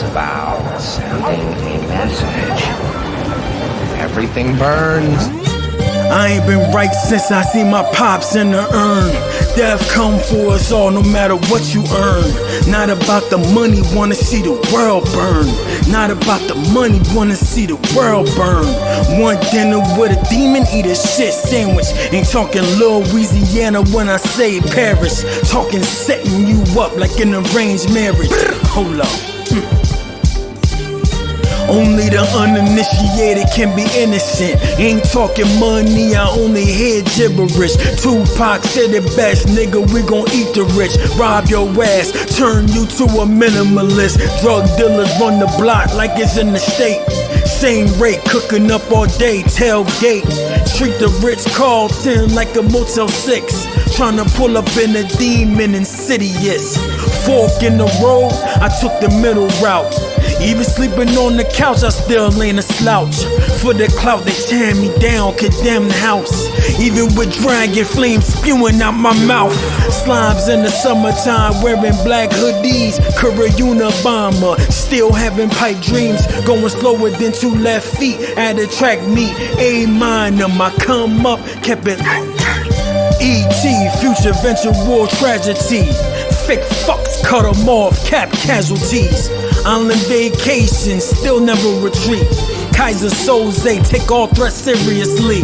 It's about sending a message. Everything burns. I ain't been right since I seen my pops in the urn. Death come for us all, no matter what you earn. Not about the money, wanna see the world burn. Not about the money, wanna see the world burn. One dinner with a demon, eat a shit sandwich. Ain't talking Louisiana when I say Paris. Talking setting you up like an arranged marriage. Hold up. Only the uninitiated can be innocent. Ain't talking money, I only hear gibberish. Tupac said it best, nigga, we gon' eat the rich. Rob your ass, turn you to a minimalist. Drug dealers run the block like it's in the state. Same rate, cooking up all day, tailgate. Treat the Ritz-Carlton like a Motel 6. Tryna pull up in a demon insidious. Fork in the road, I took the middle route. Even sleeping on the couch, I still ain't a slouch. For the clout, they tear me down, condemn the house. Even with dragon flames spewing out my mouth. Slimes in the summertime, wearing black hoodies. Career Unabomber, still having pipe dreams. Going slower than 2 left feet at a track meet. A minor, my come up, kept it E.T. Future venture war tragedy. Fake fucks cut them off, cap casualties. Island vacation, still never retreat. Kaiser Soze, take all threats seriously.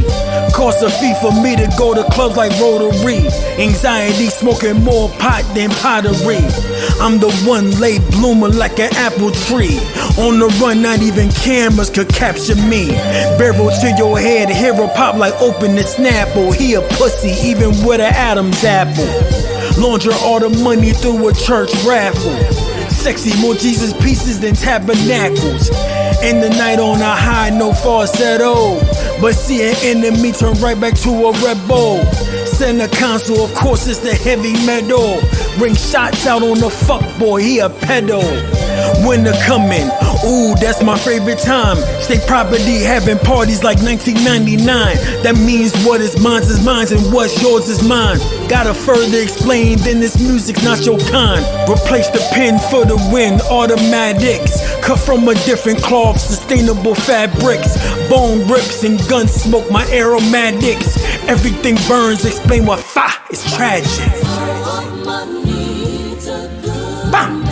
Cost a fee for me to go to clubs like Rotary. Anxiety, smoking more pot than pottery. I'm the one late bloomer like an apple tree. On the run, not even cameras could capture me. Barrel to your head, hear a pop like open the Snapple. He a pussy, even with an Adam's apple. Launder all the money through a church raffle. Sexy, more Jesus pieces than tabernacles. In the night on a high, no falsetto. But see an enemy turn right back to a rebel. Send a console, of course it's the heavy metal. Ring shots out on the fuckboy, he a pedo. Winter coming, ooh, that's my favorite time. State property having parties like 1999. That means what is mine and what's yours is mine. Gotta further explain, then this music's not your kind. Replace the pen for the wind, automatics. Cut from a different cloth, sustainable fabrics. Bone rips and gun smoke, my aromatics. Everything burns, explain why fire is tragic. Bam!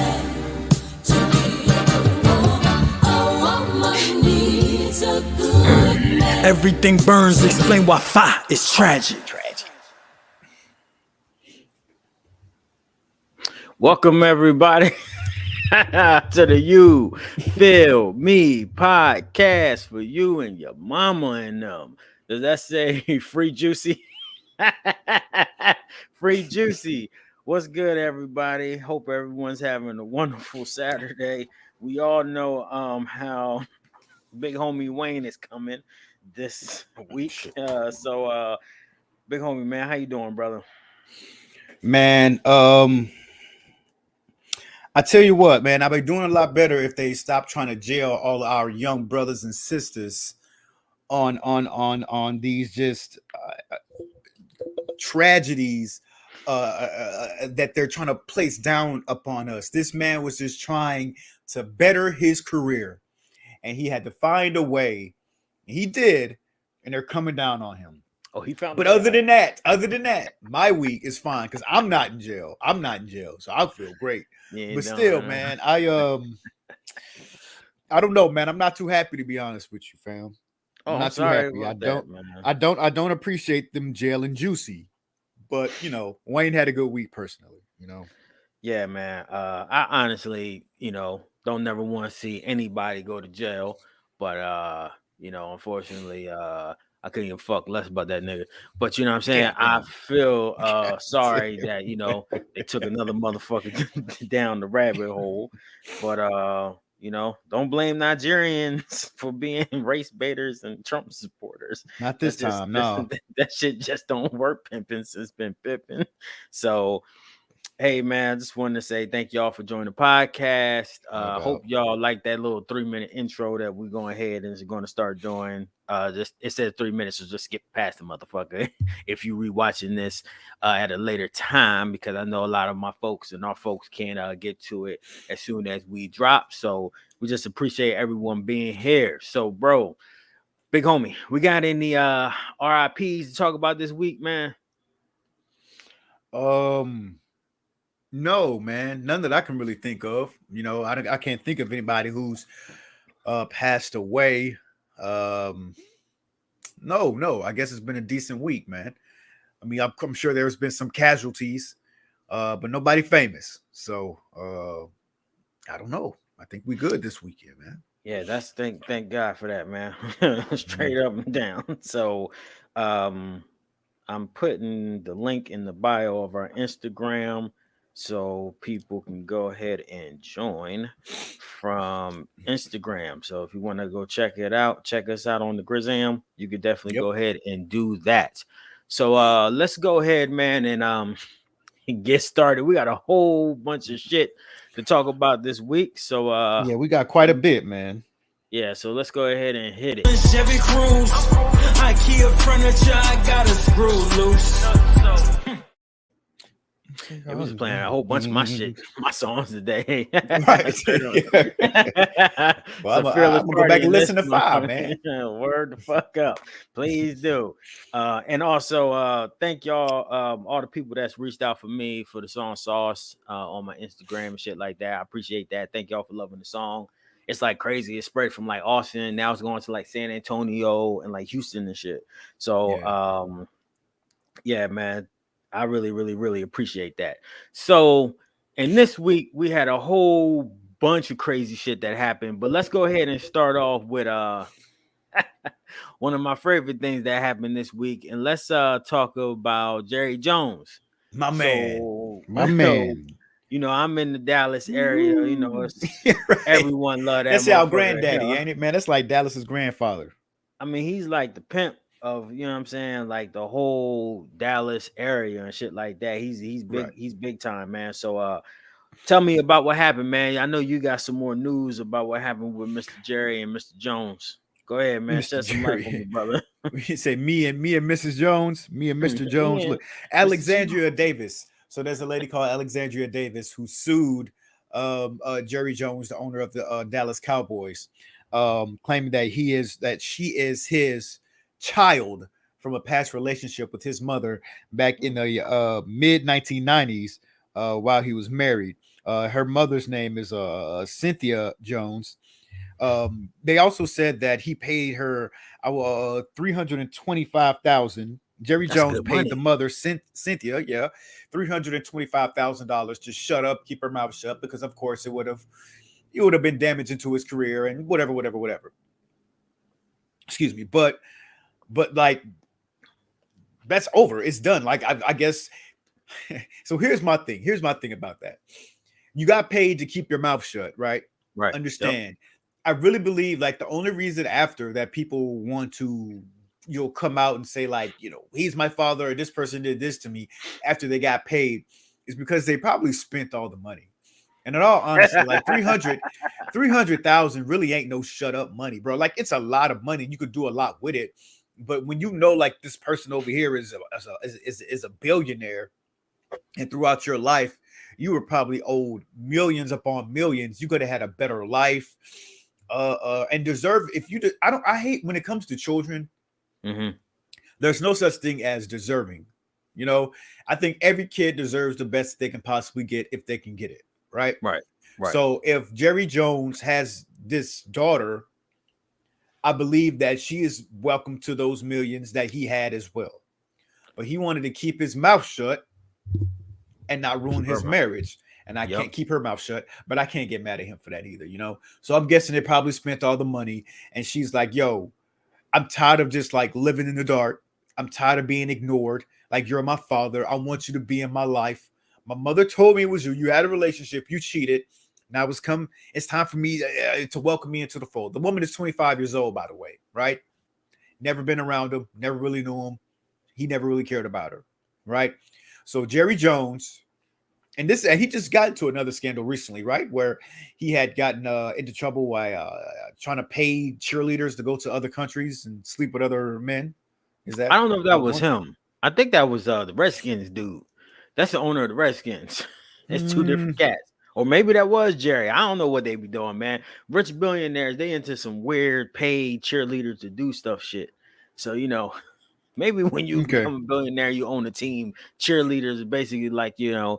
Everything burns, explain why fire is tragic. Welcome everybody to the You Feel Me podcast for you and your mama and them. Does that say free juicy? Free juicy. What's good, everybody? Hope everyone's having a wonderful Saturday. We all know how big homie Wayne is coming this week. So big homie, man, how you doing, brother? Man, I tell you what, man, I'd be doing a lot better if they stop trying to jail all our young brothers and sisters on these just tragedies that they're trying to place down upon us. This man was just trying to better his career, and he had to find a way. He did, and they're coming down on him. Oh, he found. But other than that, my week is fine because I'm not in jail. So I feel great. Yeah, but still, man, I don't know, man. I'm not too happy, to be honest with you, fam. I'm not too happy. I don't appreciate them jailing Juicy, but you know, Wayne had a good week personally. You know. Yeah, man. I honestly, don't never want to see anybody go to jail, but unfortunately, I couldn't even fuck less about that nigga. But you know what I'm saying? I feel sorry that, they took another motherfucker down the rabbit hole. But don't blame Nigerians for being race baiters and Trump supporters. Not this time, no. That shit just don't work pimping since been pimping. So hey man, I just wanted to say thank y'all for joining the podcast. Hope y'all like that little 3-minute intro that we're going ahead and is going to start doing Just it says 3 minutes, so just skip past the motherfucker if you rewatching this at a later time, because I know a lot of my folks and our folks can't get to it as soon as we drop. So we just appreciate everyone being here. So, bro, big homie, we got any RIPs to talk about this week, man? No, man, none that I can really think of. I can't think of anybody who's passed away. No, I guess it's been a decent week, man. I mean, I'm sure there's been some casualties, but nobody famous. So I don't know. I think we good this weekend, man. Yeah, that's thank God for that, man. Straight up and down. So I'm putting the link in the bio of our Instagram so people can go ahead and join from Instagram. So if you want to go check it out, check us out on the Grizzam, you could definitely Yep. go ahead and do that. So let's go ahead, man, and get started. We got a whole bunch of shit to talk about this week. So Yeah, we got quite a bit, man. yeah, so let's go ahead and hit it. Chevy Cruise, IKEA furniture, I got a screw loose. It was playing a whole bunch of my shit, my songs today. Right. Well, I'm gonna go back and listen to 5, man. Word the fuck up, please do. And also, thank y'all, all the people that's reached out for me for the song "Sauce" on my Instagram and shit like that. I appreciate that. Thank y'all for loving the song. It's like crazy. It spread from like Austin, now it's going to like San Antonio and like Houston and shit. So, yeah, man. I really, really, really appreciate that. So, and this week we had a whole bunch of crazy shit that happened, but let's go ahead and start off with one of my favorite things that happened this week, and let's talk about Jerry Jones. My man. You know, I'm in the Dallas area. You know, it's, Right. everyone love that. That's our motherfucker, granddaddy, you know? ain't it, man? That's like Dallas's grandfather. I mean, he's like the pimp of, you know what I'm saying, like the whole Dallas area and shit like that. He's big, Right. he's big time, man. So tell me about what happened, man. I know you got some more news about what happened with Mr. Jerry and Mr. Jones. Go ahead, man. Mr. Shed some light for me, Jerry. brother. You say me and Mrs. Jones, me and Mr. Jones. Yeah, Look, Alexandria Davis. So there's a lady called Alexandria Davis who sued Jerry Jones, the owner of the Dallas Cowboys, claiming that she is his child from a past relationship with his mother back in the mid 1990s while he was married. Her mother's name is Cynthia Jones. They also said that he paid her $325,000. Jerry That's Jones good paid money. the mother Cynthia, $325,000 to shut up, keep her mouth shut, because of course it would have been damaging to his career and whatever. Excuse me, but like that's over. It's done. Like I guess. So here's my thing. Here's my thing about that. You got paid to keep your mouth shut, right? Right. Understand. Yep. I really believe like the only reason after that people want to come out and say like, he's my father or this person did this to me after they got paid is because they probably spent all the money. And in all honesty, like 300,000 really ain't no shut up money, bro. Like it's a lot of money. You could do a lot with it. But when like this person over here is a billionaire, and throughout your life, you were probably owed millions upon millions. You could have had a better life. And deserve I hate when it comes to children. Mm-hmm. There's no such thing as deserving. I think every kid deserves the best they can possibly get if they can get it. Right. So if Jerry Jones has this daughter, I believe that she is welcome to those millions that he had as well. But he wanted to keep his mouth shut and not ruin his marriage. And I can't keep her mouth shut, but I can't get mad at him for that either, So I'm guessing they probably spent all the money. And she's like, yo, I'm tired of just like living in the dark. I'm tired of being ignored. Like, you're my father. I want you to be in my life. My mother told me it was you. You had a relationship. You cheated. Now it's time for me to welcome me into the fold. The woman is 25 years old, by the way, right? Never been around him. Never really knew him. He never really cared about her, right? So Jerry Jones, and he just got into another scandal recently, right? Where he had gotten into trouble by trying to pay cheerleaders to go to other countries and sleep with other men. Is that I don't know if that was one? him. I think that was the Redskins dude. That's the owner of the Redskins. It's two different Mm, cats. Or maybe that was Jerry. I don't know what they be doing, man. Rich billionaires, they into some weird paid cheerleaders to do stuff shit. So, maybe when you okay. become a billionaire, you own a team. Cheerleaders is basically like, your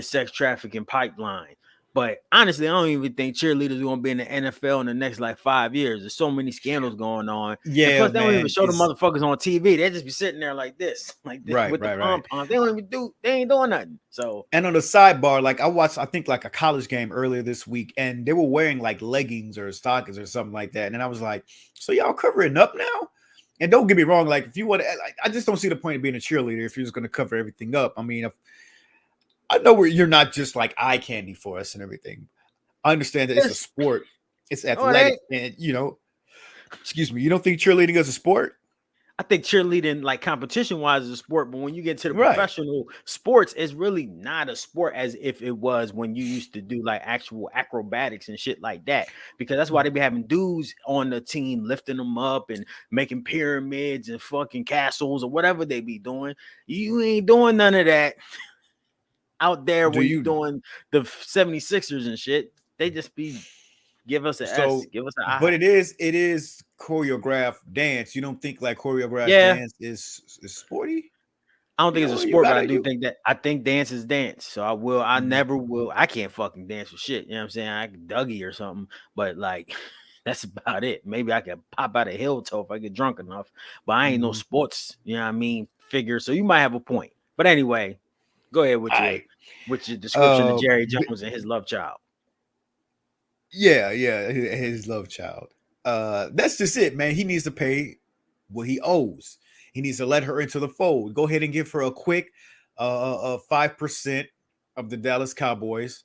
sex trafficking pipeline. But honestly, I don't even think cheerleaders are going to be in the NFL in the next like 5 years. There's so many scandals going on. And Yeah, plus, they don't even man. show the It's motherfuckers on TV. They just be sitting there like this right, with the right, pom right. poms. They ain't doing nothing. So, And on the sidebar, like I watched, I think like a college game earlier this week, and they were wearing like leggings or stockings or something like that. And I was like, so y'all covering up now? And don't get me wrong, like if you want to, like, I just don't see the point of being a cheerleader if you're just going to cover everything up. I mean, if, I know where you're not just like eye candy for us and everything. I understand that it's a yes. sport, it's No, it athletic, ain't. and excuse me, you don't think cheerleading is a sport? I think cheerleading, like competition wise, is a sport, but when you get to the Right. professional sports, it's really not a sport as if it was when you used to do like actual acrobatics and shit like that. Because that's why they be having dudes on the team lifting them up and making pyramids and fucking castles or whatever they be doing. You ain't doing none of that out there Do when you you? doing the 76ers and shit. They just be give us an S, So, give us an but I. it is choreographed dance. You don't think like choreographed Yeah. dance is sporty? I don't think it's a You sport, but I gotta do you. think that I think dance is dance. So I Mhm. never will. I can't fucking dance for shit. You know what I'm saying? I can Dougie or something, but like that's about it. Maybe I could pop out a hill toe if I get drunk enough, but I ain't no Mhm. sports, you know what I mean, figure. So you might have a point. But anyway, go ahead with All your right. description of Jerry B- Jones and his love child. yeah, yeah, his love child. That's just it, man. He needs to pay what he owes. He needs to let her into the fold. Go ahead and give her a quick 5% of the Dallas Cowboys.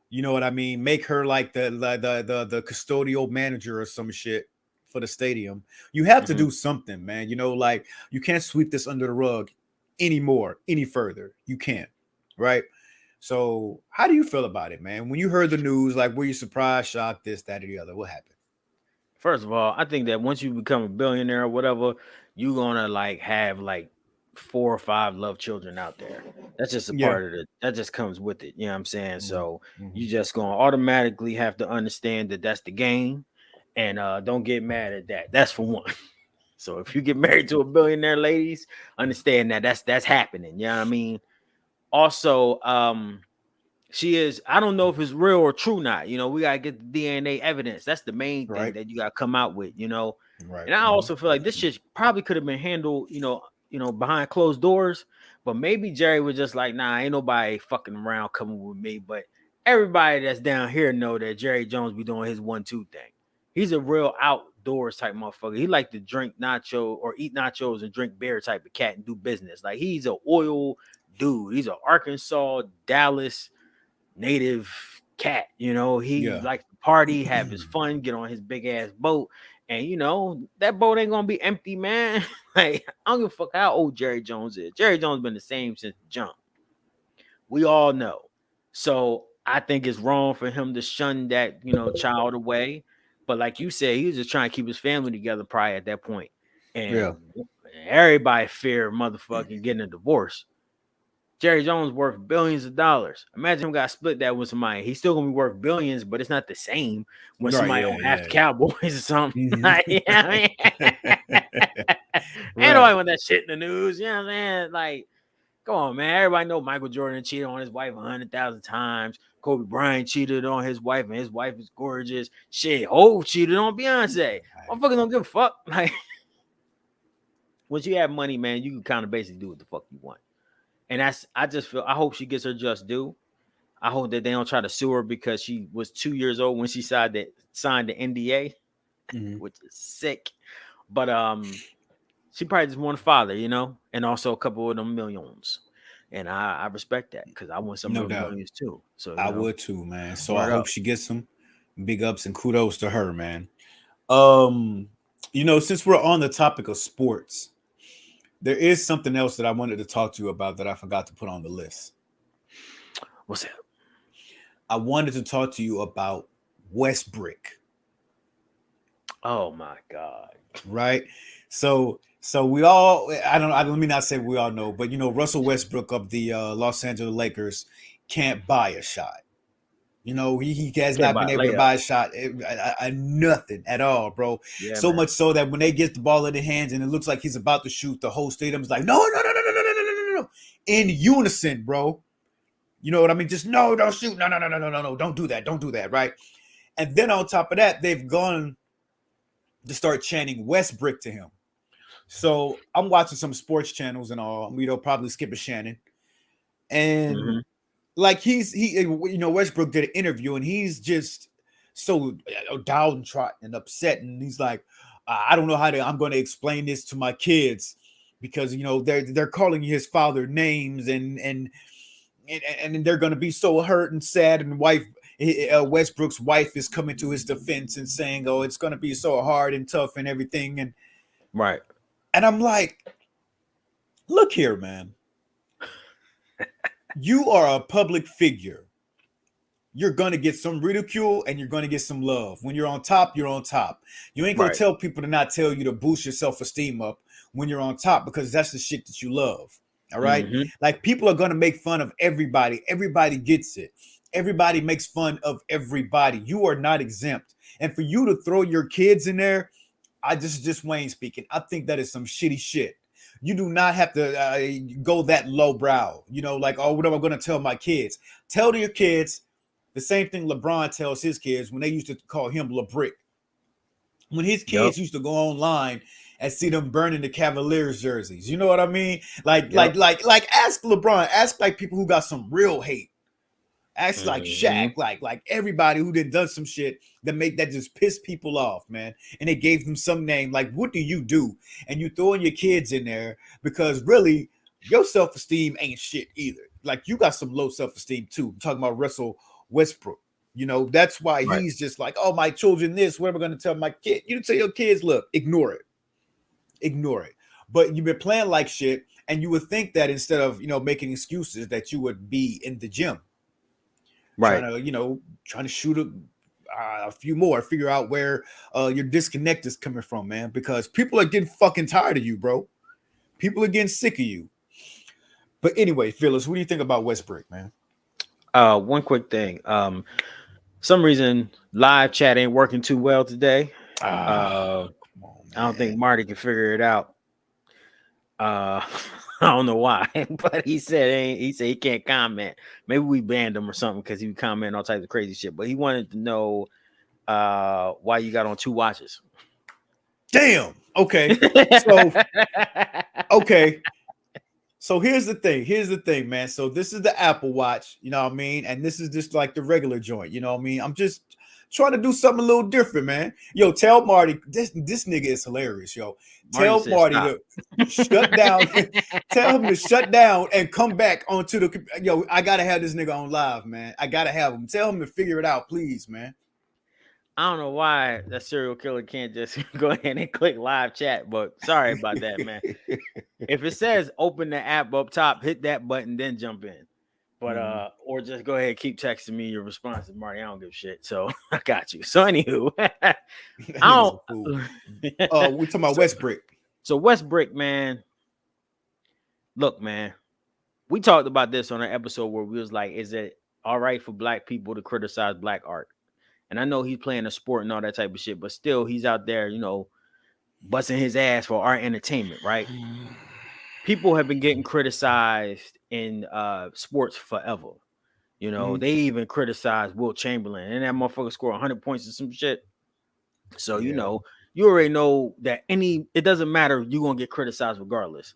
You know what I mean? Make her like the custodial manager or some shit for the stadium. You have to Mhm. do something, man. Like you can't sweep this under the rug anymore, any further. You can't, right? So, how do you feel about it, man? When you heard the news, like, were you surprised, shocked, this, that, or the other? What happened? First of all, I think that once you become a billionaire or whatever, you're gonna like have like 4 or 5 love children out there. That's just a Yeah. part of it. That just comes with it. You know what I'm saying? Mhm, So you mhm. just gonna automatically have to understand that that's the game, and don't get mad at that. That's for one. So if you get married to a billionaire, ladies, understand that that's happening. You know what I mean? Also, she is, I don't know if it's real or true not. We gotta get the DNA evidence. That's the main thing Right, that you gotta come out with. right. And I Mhm. also feel like this shit probably could have been handled, behind closed doors. But maybe Jerry was just like, nah, ain't nobody fucking around coming with me. But everybody that's down here know that Jerry Jones be doing his 1-2 thing. He's a real outdoors type motherfucker. He like to drink nacho or eat nachos and drink beer type of cat and do business. Like he's an oil dude. He's an Arkansas, Dallas native cat. He Yeah. likes to party, have his fun, get on his big ass boat. And that boat ain't gonna be empty, man. Like, I don't give a fuck how old Jerry Jones is. Jerry Jones been the same since jump. We all know. So I think it's wrong for him to shun that, child away. But like you said, he was just trying to keep his family together prior at that point. Yeah. And everybody fear motherfucking getting a divorce. Jerry Jones worth billions of dollars. Imagine him got split that with somebody. He's still gonna be worth billions, but it's not the same when Right. somebody Yeah. own half Yeah. the Cowboys or something. Mhm. Like, you know what I mean? Ain't Right. nobody want that shit in the news. You know what I'm saying? Like, come on, man. Everybody know Michael Jordan cheated on his wife 100,000 times. Kobe Bryant cheated on his wife, and his wife is gorgeous. Shit, Hov cheated on Beyonce. Motherfuckers don't give a fuck. Like, once you have money, man, you can kind of basically do what the fuck you want. And I hope she gets her just due. I hope that they don't try to sue her because she was 2 years old when she signed the NDA, Mhm. which is sick. But she probably just want a father, and also a couple of them millions. And I respect that because I want some of No those doubt. millions too. So I would too, man. So I word hope up. she gets some big ups and kudos to her, man. Since we're on the topic of sports, there is something else that I wanted to talk to you about that I forgot to put on the list. What's that? I wanted to talk to you about Westbrook. Oh my God. right? So we all, let me not say we all know, but Russell Westbrook of the Los Angeles Lakers can't buy a shot. He has Can't not buy been a able to layup. buy a shot, nothing at all, bro. Yeah, So man. much so that when they get the ball in their hands and it looks like he's about to shoot, the whole stadium's like, no, no, no, no, no, no, no, no, no, no, no, in unison, bro. You know what I mean? Just no, don't shoot, no, no, no, no, no, no, no, don't do that, right? And then on top of that, they've gone to start chanting Westbrook to him. So I'm watching some sports channels and all. Probably skip a Shannon, and Mm-hmm. like Westbrook did an interview and he's just so downtrodden and upset, and he's like, I don't know I'm going to explain this to my kids because they're calling his father names and they're going to be so hurt and sad, and Westbrook's wife is coming to his defense and saying, oh, it's going to be so hard and tough and everything, Right. and I'm like, look here, man. You are a public figure. You're going to get some ridicule and you're going to get some love. When you're on top, you're on top. You ain't going to Right. tell people to not tell you to boost your self-esteem up when you're on top, because that's the shit that you love. All right? Mm-hmm. Like, people are going to make fun of everybody. Everybody gets it. Everybody makes fun of everybody. You are not exempt. And for you to throw your kids in there, just Wayne speaking, I think that is some shitty shit. You do not have to go that low brow. Like, oh, what am I going to tell my kids? Tell your kids the same thing LeBron tells his kids when they used to call him LeBrick. When his Yep. kids used to go online and see them burning the Cavaliers jerseys. You know what I mean? Like, Yep. ask LeBron, ask like people who got some real hate. Ask like Mm-hmm. Shaq, like everybody who done some shit that just piss people off, man. And they gave them some name. Like, what do you do? And you throwing your kids in there because really your self-esteem ain't shit either. Like, you got some low self-esteem too. I'm talking about Russell Westbrook. That's why Right. he's just like, oh, my children, this, what am I going to tell my kid? You tell your kids, look, ignore it. Ignore it. But you've been playing like shit, and you would think that instead of, making excuses, that you would be in the gym Right. trying to shoot a few more, figure out where your disconnect is coming from, man, because people are getting fucking tired of you, bro. People are getting sick of you. But anyway, Phyllis, what do you think about Westbrook, man? One quick thing. Some reason live chat ain't working too well today. Come on, I don't think man. Marty can figure it out. I don't know why, but he said he can't comment. Maybe we banned him or something because he would comment all types of crazy shit. But he wanted to know why you got on two watches. Damn. Okay. So okay. So here's the thing, man. So this is the Apple Watch, you know what I mean? And this is just like the regular joint, you know what I mean? I'm just trying to do something a little different, man. Yo, tell Marty, this nigga is hilarious, yo. Marty Tell said, Marty stop. to shut down. Tell him to shut down and come back onto the. Yo, I gotta have this nigga on live, man. I gotta have him. Tell him to figure it out, please, man. I don't know why that serial killer can't just go ahead and click live chat, but sorry about that, man. If it says open the app up top, hit that button, then jump in. But or just go ahead and keep texting me your responses, Marty. I don't give a shit. So I got you. So anywho, I Nigga's a don't fool. We talking about so, Westbrook. so Westbrook, man. Look, man. We talked about this on an episode where we was like, is it all right for black people to criticize black art? And I know he's playing a sport and all that type of shit, but still he's out there, busting his ass for art entertainment, right? People have been getting criticized in sports forever. They even criticized Will Chamberlain, and that motherfucker scored 100 points or some shit. So, Yeah. you already know that it doesn't matter, you're going to get criticized regardless.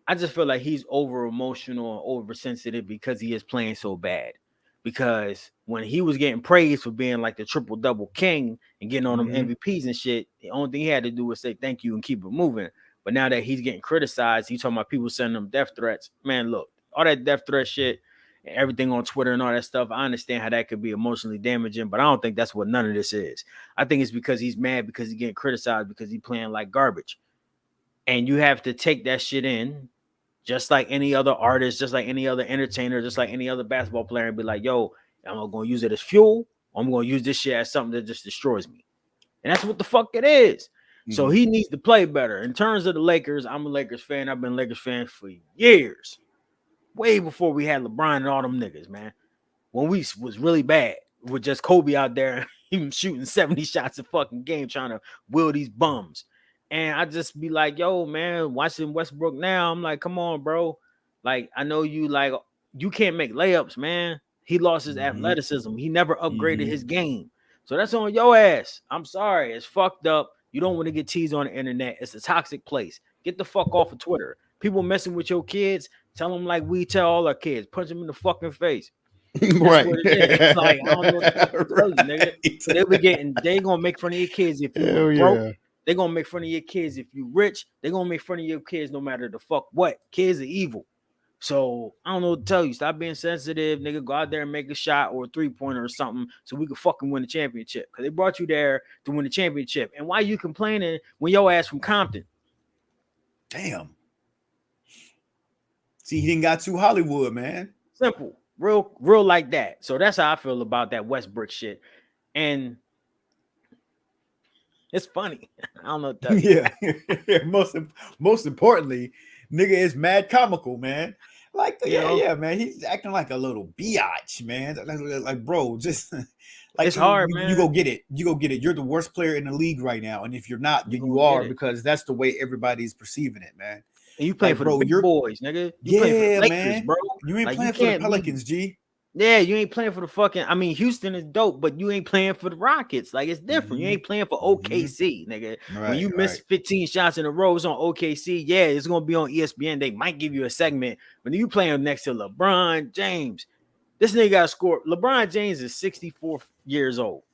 I just feel like he's over emotional and oversensitive because he is playing so bad. Because when he was getting praised for being like the triple double king and getting on them MVPs and shit, the only thing he had to do was say thank you and keep it moving. But now that he's getting criticized, he's talking about people sending him death threats. Man, look, all that death threat shit, and everything on Twitter and all that stuff, I understand how that could be emotionally damaging, but I don't think that's what none of this is. I think it's because he's mad because he's getting criticized because he's playing like garbage. And you have to take that shit in, just like any other artist, just like any other entertainer, just like any other basketball player, and be like, yo, I'm going to use it as fuel. Or I'm going to use this shit as something that just destroys me. And that's what the fuck it is. So Mhm. he needs to play better. In terms of the Lakers, I'm a Lakers fan. I've been a Lakers fan for years. Way before we had LeBron and all them niggas, man. When we was really bad with just Kobe out there, even shooting 70 shots a fucking game trying to will these bums. And I just be like, yo, man, watching Westbrook now, I'm like, come on, bro. Like, I know you can't make layups, man. He lost his Mhm. athleticism. He never upgraded Mhm. his game. So that's on your ass. I'm sorry. It's fucked up. You don't want to get teased on the internet. It's a toxic place. Get the fuck off of Twitter. People messing with your kids, tell them like we tell all our kids. Punch them in the fucking face. That's Right. what it is. Like, I don't know what the fuck to tell you, nigga. Right. They gonna make fun of your kids if you was Hell broke. yeah. They gonna make fun of your kids if you rich. They gonna make fun of your kids no matter the fuck what. Kids are evil. So I don't know what to tell you. Stop being sensitive, nigga. Go out there and make a shot or a 3-pointer or something so we can fucking win the championship. Cause they brought you there to win the championship. And why you complaining when your ass from Compton? Damn. See, he didn't got too Hollywood, man. Simple. Real like that. So that's how I feel about that Westbrook shit. And it's funny. I don't know what to tell you. Yeah. most importantly, nigga is mad comical, man. Like, yeah, man. He's acting like a little biatch, man. Like, bro, just like It's hard, you man. go get it. You go get it. You're the worst player in the league right now. And if you're not, then you are, because that's the way everybody's perceiving it, man. And you playing Like, for bro, the big boys, nigga. You playing for the yeah, Lakers, man. bro. You ain't Like, playing for the Pelicans, G. Yeah, you ain't playing for the fucking. I mean, Houston is dope, but you ain't playing for the Rockets. Like, it's different. You ain't playing for OKC, nigga. When you miss 15 shots in a row, it's on OKC. Yeah, it's gonna be on ESPN. They might give you a segment. When you playing next to LeBron James, this nigga got scored. LeBron James is 64 years old,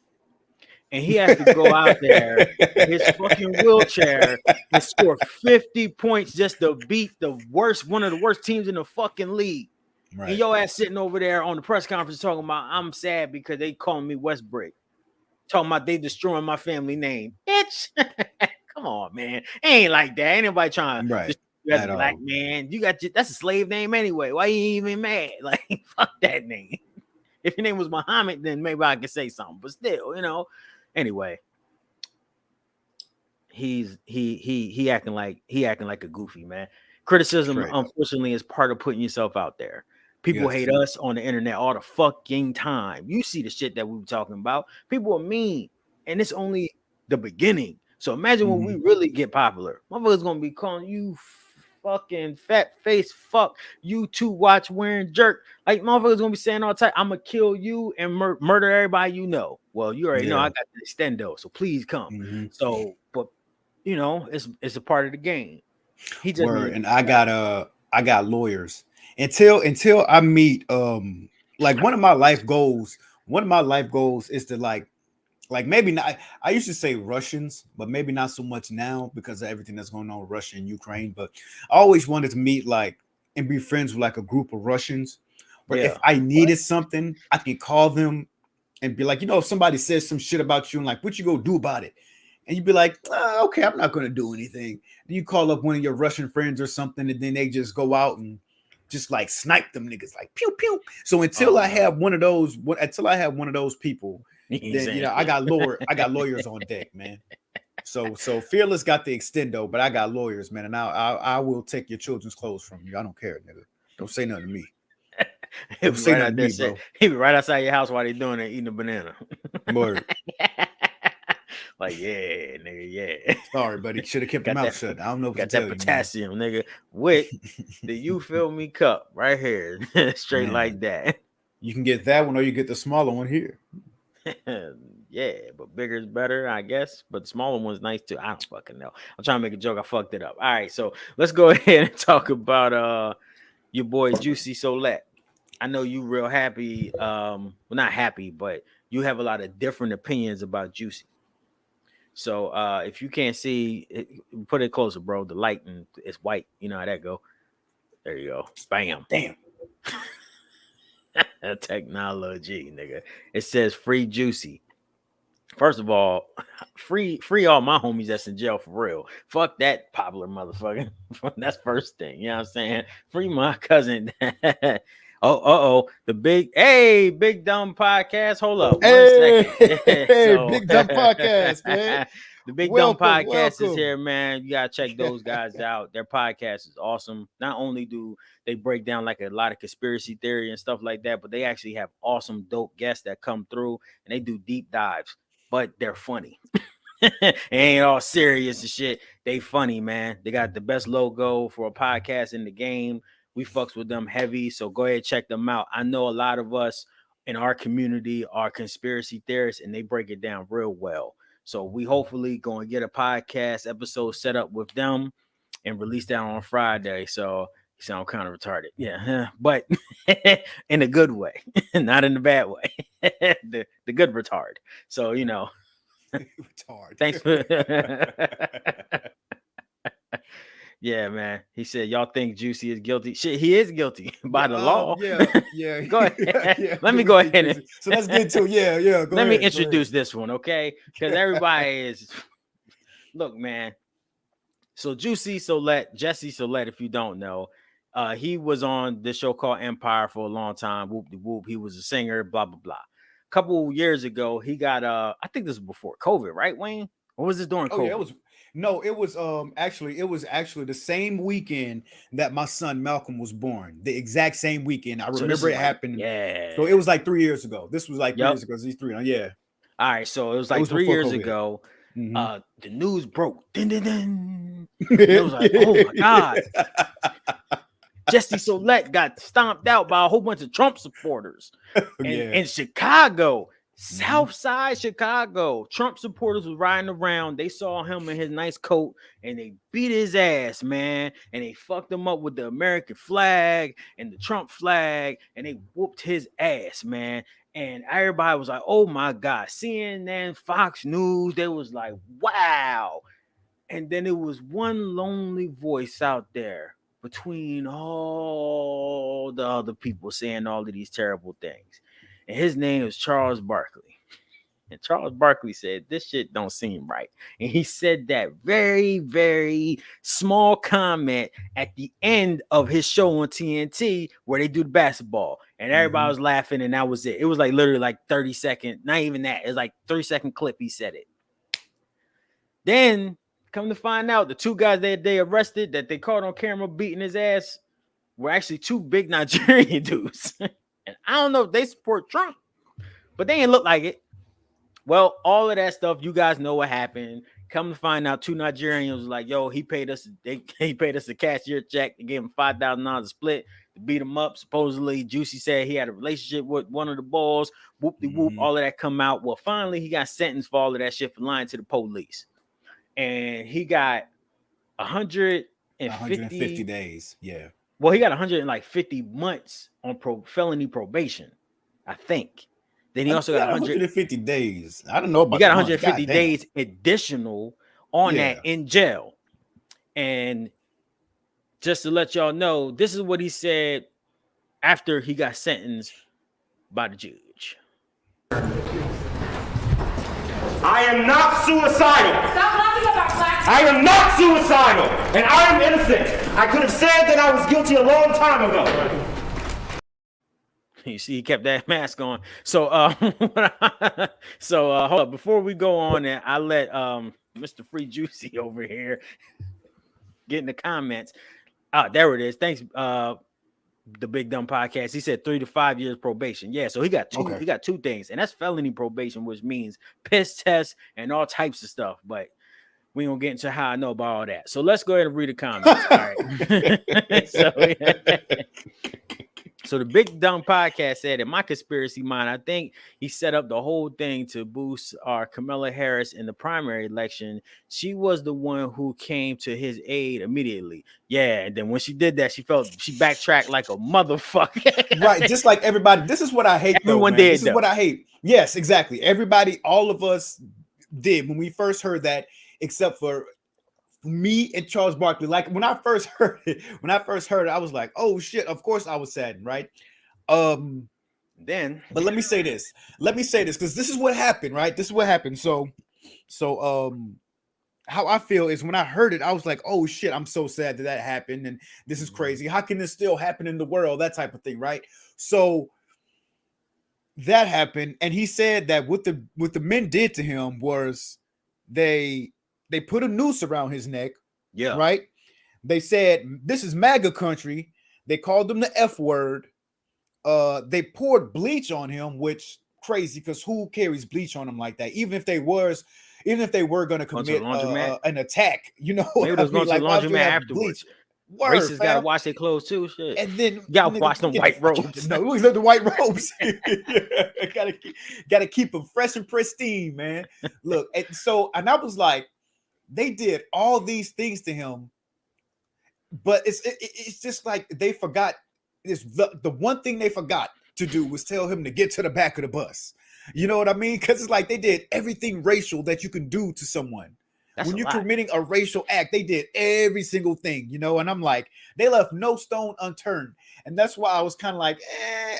and he has to go out there in his fucking wheelchair and score 50 points just to beat one of the worst teams in the fucking league. Right. And your ass sitting over there on the press conference talking about I'm sad because they calling me Westbrook. Talking about they destroying my family name. Bitch. Come on, man. Ain't like that. Ain't nobody trying to destroy as a black man. That's a slave name anyway. Why you even mad? Like, fuck that name. If your name was Muhammad, then maybe I could say something. But still, Anyway. He acting like a goofy, man. Criticism, unfortunately, is part of putting yourself out there. People hate us on the internet all the fucking time. You see the shit that we were talking about. People are mean, and it's only the beginning. So imagine when we really get popular. Motherfuckers gonna be calling you fucking fat face fuck, you too watch wearing jerk. Like, motherfuckers gonna be saying all the time, I'm gonna kill you and murder everybody you know. Well, you already know I got the extendo, so please come. So, but it's a part of the game. He just and I got lawyers until I meet like one of my life goals is to like maybe not, I used to say Russians, but maybe not so much now because of everything that's going on with Russia and Ukraine. But I always wanted to meet and be friends with like a group of Russians where if I needed something, I can call them and be like, if somebody says some shit about you and like, what you go do about it? And you'd be like, okay, I'm not going to do anything. Then you call up one of your Russian friends or something, and then they just go out and just like snipe them niggas like pew pew. So until I have one of those people, then I got lawyers on deck, man. So Fearless got the extendo, but I got lawyers, man, and I will take your children's clothes from you. I don't care, nigga. Don't say nothing to me. Don't say nothing to me, bro. He be right outside your house while they doing it, eating a banana. Like, yeah, nigga, yeah. Sorry, buddy. Should have kept your mouth shut. I don't know what got that potassium, nigga. With the You Feel Me cup right here. Straight like that. You can get that one or you get the smaller one here. Yeah, but bigger is better, I guess. But the smaller one's nice too. I don't fucking know. I'm trying to make a joke. I fucked it up. All right, so let's go ahead and talk about your boy Juicy Smollett. I know you real happy. Well, not happy, but you have a lot of different opinions about Juicy. So if you can't see it, put it closer, bro. The lighting is white. You know how that go. There you go. Bam. Damn. Technology, nigga. It says free Juicy. First of all, free all my homies that's in jail for real. Fuck that popular motherfucker. That's first thing. You know what I'm saying? Free my cousin. The big dumb podcast. Hold up, 1 Hey, second. So Big Dumb Podcast, man. the big dumb Welcome, podcast is welcome. here, man. You gotta check those guys out. Their podcast is awesome. Not only do they break down like a lot of conspiracy theory and stuff like that, but they actually have awesome, dope guests that come through and they do deep dives. But they're funny. It ain't all serious and shit. They funny, man. They got the best logo for a podcast in the game. We fucks with them heavy, so go ahead check them out. I know a lot of us in our community are conspiracy theorists, and they break it down real well. So we hopefully going to get a podcast episode set up with them and release that on Friday. So you sound kind of retarded, yeah, but in a good way, not in the bad way. the good retard. So Retard. thanks for. Yeah, man. He said, y'all think Juicy is guilty? Shit, he is guilty by the law. Yeah. Go ahead. Yeah, Let me go ahead. So let's get to Go Let me ahead, introduce this one, okay? Because everybody is. Look, man. So Jesse Smollett, if you don't know, he was on this show called Empire for a long time. Whoop de whoop. He was a singer. Blah blah blah. A couple years ago, he got I think this was before COVID, right, Wayne? Or was this during COVID? It was actually the same weekend that my son Malcolm was born. The exact same weekend. I remember it happened. Yeah. So it was like 3 years ago. This was like 3 years ago. These 3. Yeah. All right. So it was like 3 years COVID. ago. Mm-hmm. The news broke. Dun, dun, dun. It was like, oh my God. Jesse Smollett got stomped out by a whole bunch of Trump supporters. In Chicago. South Side Chicago, Trump supporters was riding around. They saw him in his nice coat and they beat his ass, man. And they fucked him up with the American flag and the Trump flag, and they whooped his ass, man. And everybody was like, oh my God. CNN, Fox News, they was like, wow. And then it was one lonely voice out there between all the other people saying all of these terrible things. And his name is Charles Barkley. And Charles Barkley said, this shit don't seem right. And he said that very, very small comment at the end of his show on TNT where they do the basketball. And everybody was laughing, and that was it. It was like literally like 30 seconds. Not even that. It was like 3-second clip he said it. Then, come to find out, the two guys that they arrested that they caught on camera beating his ass were actually two big Nigerian dudes. And I don't know if they support Trump, but they ain't look like it. Well, all of that stuff, you guys know what happened. Come to find out, two Nigerians was like, yo, he paid us a cashier check. They gave him $5,000 a split to beat him up. Supposedly, Juicy said he had a relationship with one of the balls. Whoop-de-whoop, all of that come out. Well, finally, he got sentenced for all of that shit for lying to the police. And he got 150 days. Yeah. Well, he got 150 months on felony probation, I think. Then he also got 150 days. I don't know about. He got 150 days additional on that in jail. And just to let y'all know, this is what he said after he got sentenced by the judge. I am not suicidal. Stop laughing about black. I am not suicidal, and I am innocent. I could have said that I was guilty a long time ago. You see, he kept that mask on. So, hold up. Before we go on, and I let Mr. Free Juicy over here get in the comments. There it is. Thanks, the Big Dumb Podcast. He said 3 to 5 years probation. Yeah, so he got two. Okay. He got two things, and that's felony probation, which means piss tests and all types of stuff. But we ain't gonna get into how I know about all that. So let's go ahead and read the comments. All right. So the Big Dumb Podcast said, in my conspiracy mind, I think he set up the whole thing to boost our Kamala Harris in the primary election. She was the one who came to his aid immediately. Yeah, and then when she did that, she backtracked like a motherfucker. Right, just like everybody. This is what I hate. Everyone did. This is what I hate. Yes, exactly. Everybody, all of us did when we first heard that, except for me and Charles Barkley. Like when I first heard it, I was like, oh shit, of course I was saddened, right? But let me say this because this is what happened, right? This is what happened. So how I feel is when I heard it, I was like, oh shit, I'm so sad that happened. And this is crazy. How can this still happen in the world? That type of thing. Right. So that happened. And he said that what the men did to him was they put a noose around his neck. Yeah. Right. They said, this is MAGA country. They called him the F word. They poured bleach on him, which crazy because who carries bleach on them like that? Even if they were going to commit an attack, you know, maybe it was going to the laundromat afterwards. Racists got to wash their clothes too. Shit. And then you got to wash them white robes. No, look at the white robes. Gotta keep them fresh and pristine, man. Look, and I was like, they did all these things to him, but it's just like they forgot. The one thing they forgot to do was tell him to get to the back of the bus. You know what I mean? Because it's like they did everything racial that you can do to someone. When you're committing a racial act, they did every single thing, you know? And I'm like, they left no stone unturned. And that's why I was kind of like,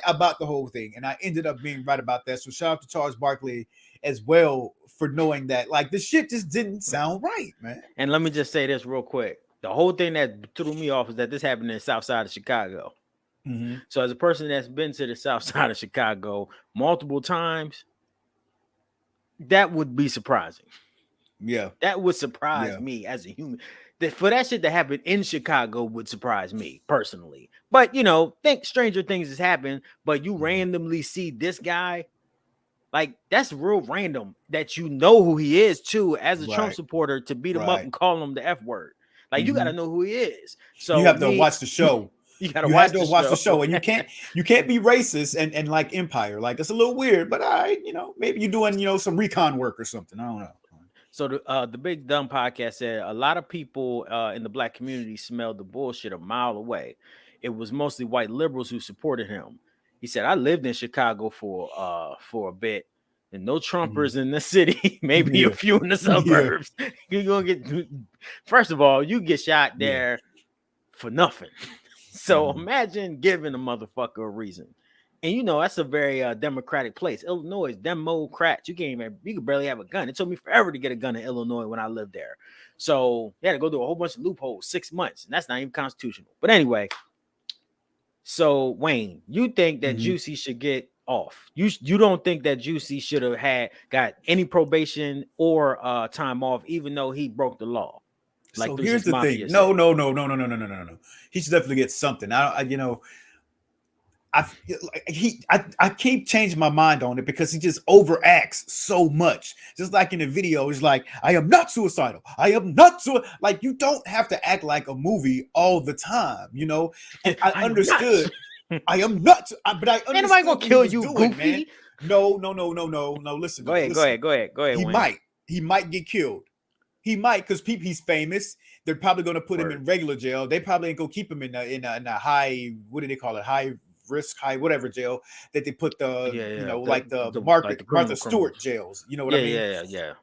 about the whole thing. And I ended up being right about that. So shout out to Charles Barkley as well for knowing that, like, the shit just didn't sound right, man. And let me just say this real quick. The whole thing that threw me off is that this happened in the South Side of Chicago. Mm-hmm. So as a person that's been to the South Side of Chicago multiple times, that would be surprising. Yeah, that would surprise me as a human. For that shit to happen in Chicago would surprise me personally. But you know, think stranger things has happened. But you randomly see this guy, like that's real random. That you know who he is too, as a Trump supporter, to beat him up and call him the F word. Like you got to know who he is. So you have to watch the show. You gotta watch the show, and you can't be racist and like Empire. Like it's a little weird, but maybe you're doing some recon work or something. I don't know. So the Big Dumb Podcast said a lot of people in the black community smelled the bullshit a mile away. It was mostly white liberals who supported him. He said, I lived in Chicago for a bit, and no Trumpers in the city, maybe a few in the suburbs. You're gonna get, first of all, you get shot there for nothing. So imagine giving a motherfucker a reason. And that's a very democratic place. Illinois is Democrats. You could barely have a gun. It took me forever to get a gun in Illinois when I lived there. So you had to go through a whole bunch of loopholes, 6 months, and that's not even constitutional. But anyway, so Wayne, you think that Juicy should get off? You don't think that Juicy should have got any probation or time off, even though he broke the law? Like, so here's the thing. No. He should definitely get something. I keep changing my mind on it because he just overacts so much. Just like in the video, he's like, I am not suicidal. I am not like, you don't have to act like a movie all the time, And I understood. I am not, but I understood. Ain't nobody gonna kill you, goofy. Man. No. Listen. Go ahead. He might get killed. He might, because he's famous. They're probably going to put him in regular jail. They probably ain't going to keep him in a high, what do they call it? High risk, high whatever jail that they put Martha Stewart jails. You know what I mean? Yeah.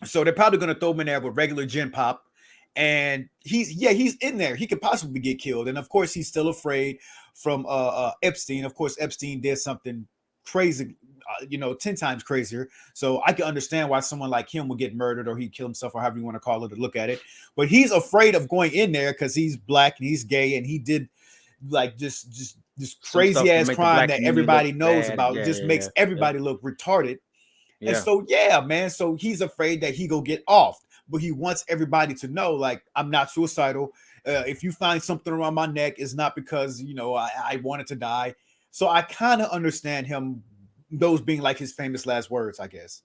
So they're probably going to throw him in there with regular Gen Pop. And he's in there. He could possibly get killed. And of course, he's still afraid from Epstein. Of course, Epstein did something crazy, 10 times crazier. So I can understand why someone like him would get murdered or he'd kill himself or however you want to call it or look at it. But he's afraid of going in there because he's black and he's gay and he did like just this crazy ass crime that everybody knows about. It just makes everybody look retarded. Yeah. And so, man. So he's afraid that he go get off, but he wants everybody to know, like, I'm not suicidal. If you find something around my neck, it's not because, I wanted to die. So I kind of understand him, those being like his famous last words, I guess,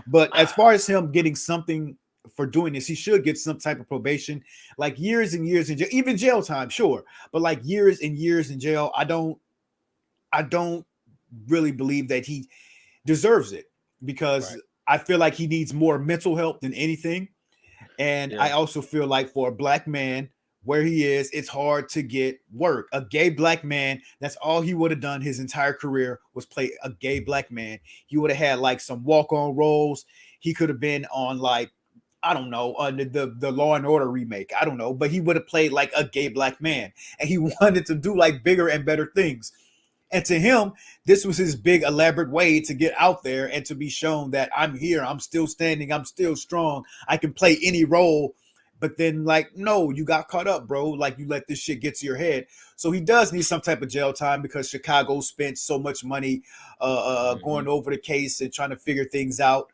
But as far as him getting something for doing this, he should get some type of probation, like years and years in jail, even jail time, sure. But like years and years in jail, I don't really believe that he deserves it because I feel like he needs more mental help than anything. And I also feel like for a black man where he is, it's hard to get work. A gay black man, that's all he would have done his entire career was play a gay black man. He would have had like some walk-on roles. He could have been on like, I don't know, the Law and Order remake. I don't know, but he would have played like a gay black man and he wanted to do like bigger and better things. And to him, this was his big elaborate way to get out there and to be shown that I'm here, I'm still standing, I'm still strong, I can play any role. But then, like, no, you got caught up, bro. Like, you let this shit get to your head. So he does need some type of jail time because Chicago spent so much money going over the case and trying to figure things out.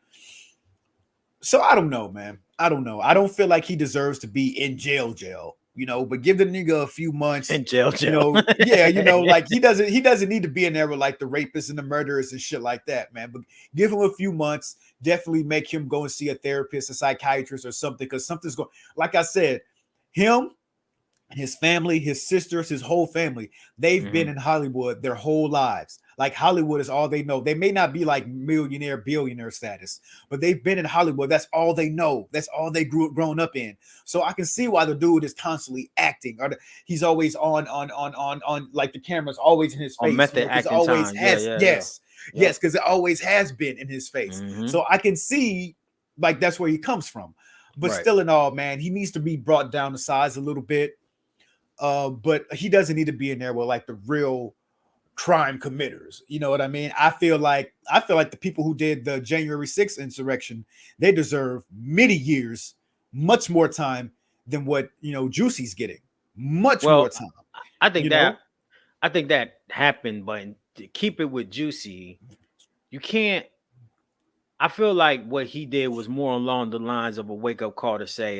So I don't know, man. I don't know. I don't feel like he deserves to be in jail, but give the nigga a few months in jail. Like he doesn't need to be in there with like the rapists and the murderers and shit like that, man. But give him a few months. Definitely make him go and see a therapist, a psychiatrist, or something, because something's going. Like I said, him, his family, his sisters, his whole family, they've been in Hollywood their whole lives. Like Hollywood is all they know. They may not be like millionaire, billionaire status, but they've been in Hollywood. That's all they know. That's all they grown up in. So I can see why the dude is constantly acting, or he's always on like the camera's always in his face. On method acting always time. has, yes, because it always has been in his face. So I can see like that's where he comes from. But still in all, man, he needs to be brought down to size a little bit. But he doesn't need to be in there with like the real crime committers. You know what I mean? I feel like the people who did the January 6th insurrection, they deserve many years, much more time than what Juicy's getting. Much more time. I think that happened, but to keep it with Juicy, you can't. I feel like what he did was more along the lines of a wake-up call to say,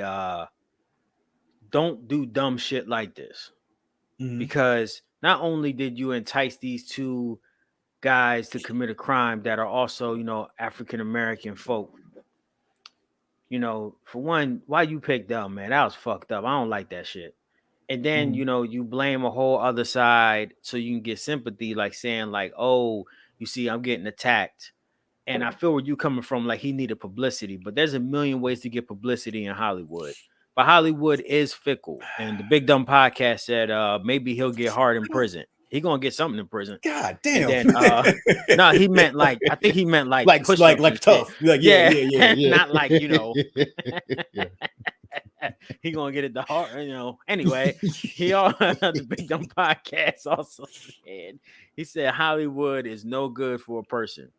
don't do dumb shit like this. Because not only did you entice these two guys to commit a crime that are also, African American folk, for one, why you picked them, man? That was fucked up. I don't like that shit. And then, you blame a whole other side so you can get sympathy, like saying like, oh, you see, I'm getting attacked. And I feel where you coming from, like he needed publicity, but there's a million ways to get publicity in Hollywood. But Hollywood is fickle. And the Big Dumb Podcast said maybe he'll get hard in prison. He gonna get something in prison. God damn. And then, no, he meant like, I think he meant like tough. Like, yeah. Not like, he gonna get it the hard, Anyway, the Big Dumb Podcast also said Hollywood is no good for a person.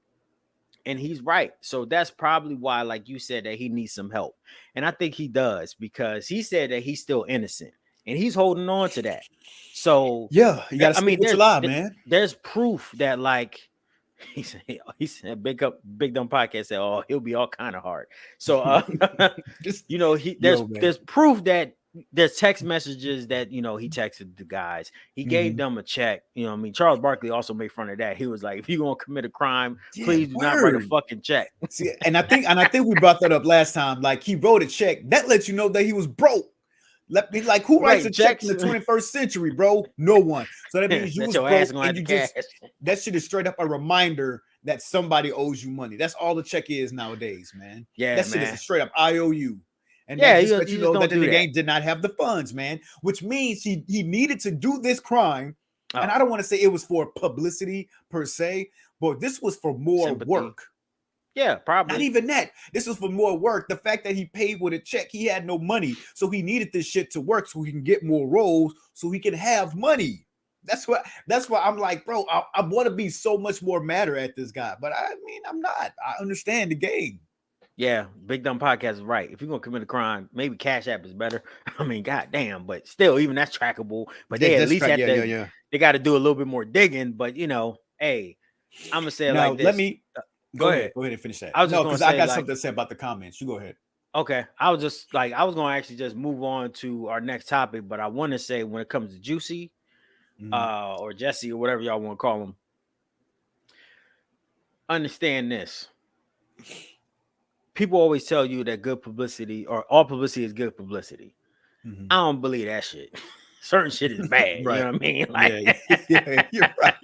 And he's right. So that's probably why, like you said, that he needs some help. And I think he does, because he said that he's still innocent and he's holding on to that. So yeah, you gotta speak with your lie, man. There's proof that, like, he said Big Dumb Podcast said, oh, he'll be all kind of hard. So there's proof that there's text messages that he texted the guys. He gave them a check. Charles Barkley also made fun of that. He was like, if you're gonna commit a crime, please do not write a fucking check. See, and I think we brought that up last time. Like, he wrote a check that lets you know that he was broke. Who writes a check in the 21st century, bro? No one. So that means you was broke, and that shit is straight up a reminder that somebody owes you money. That's all the check is nowadays, man. Yeah, that shit is a straight up IOU. And just let you know that the gang did not have the funds, man. Which means he needed to do this crime. Oh. And I don't want to say it was for publicity per se, but this was for more work. Yeah, probably. Not even that. This was for more work. The fact that he paid with a check, he had no money. So he needed this shit to work so he can get more roles, so he can have money. That's why I'm like, bro, I want to be so much more madder at this guy. But I mean, I'm not. I understand the game. Yeah, Big Dumb Podcast is right. If you're gonna commit a crime, maybe Cash App is better. I mean, goddamn, but still, even that's trackable. But they at least have to. They got to do a little bit more digging. But hey, I'm gonna say it like this. Let me go ahead. Go ahead and finish that. I got something to say about the comments. You go ahead. Okay, I was gonna actually just move on to our next topic, but I want to say when it comes to Juicy, or Jesse or whatever y'all want to call him, understand this. People always tell you that good publicity or all publicity is good publicity. I don't believe that shit. Certain shit is bad. Right. You know what I mean? Like, yeah, you're right.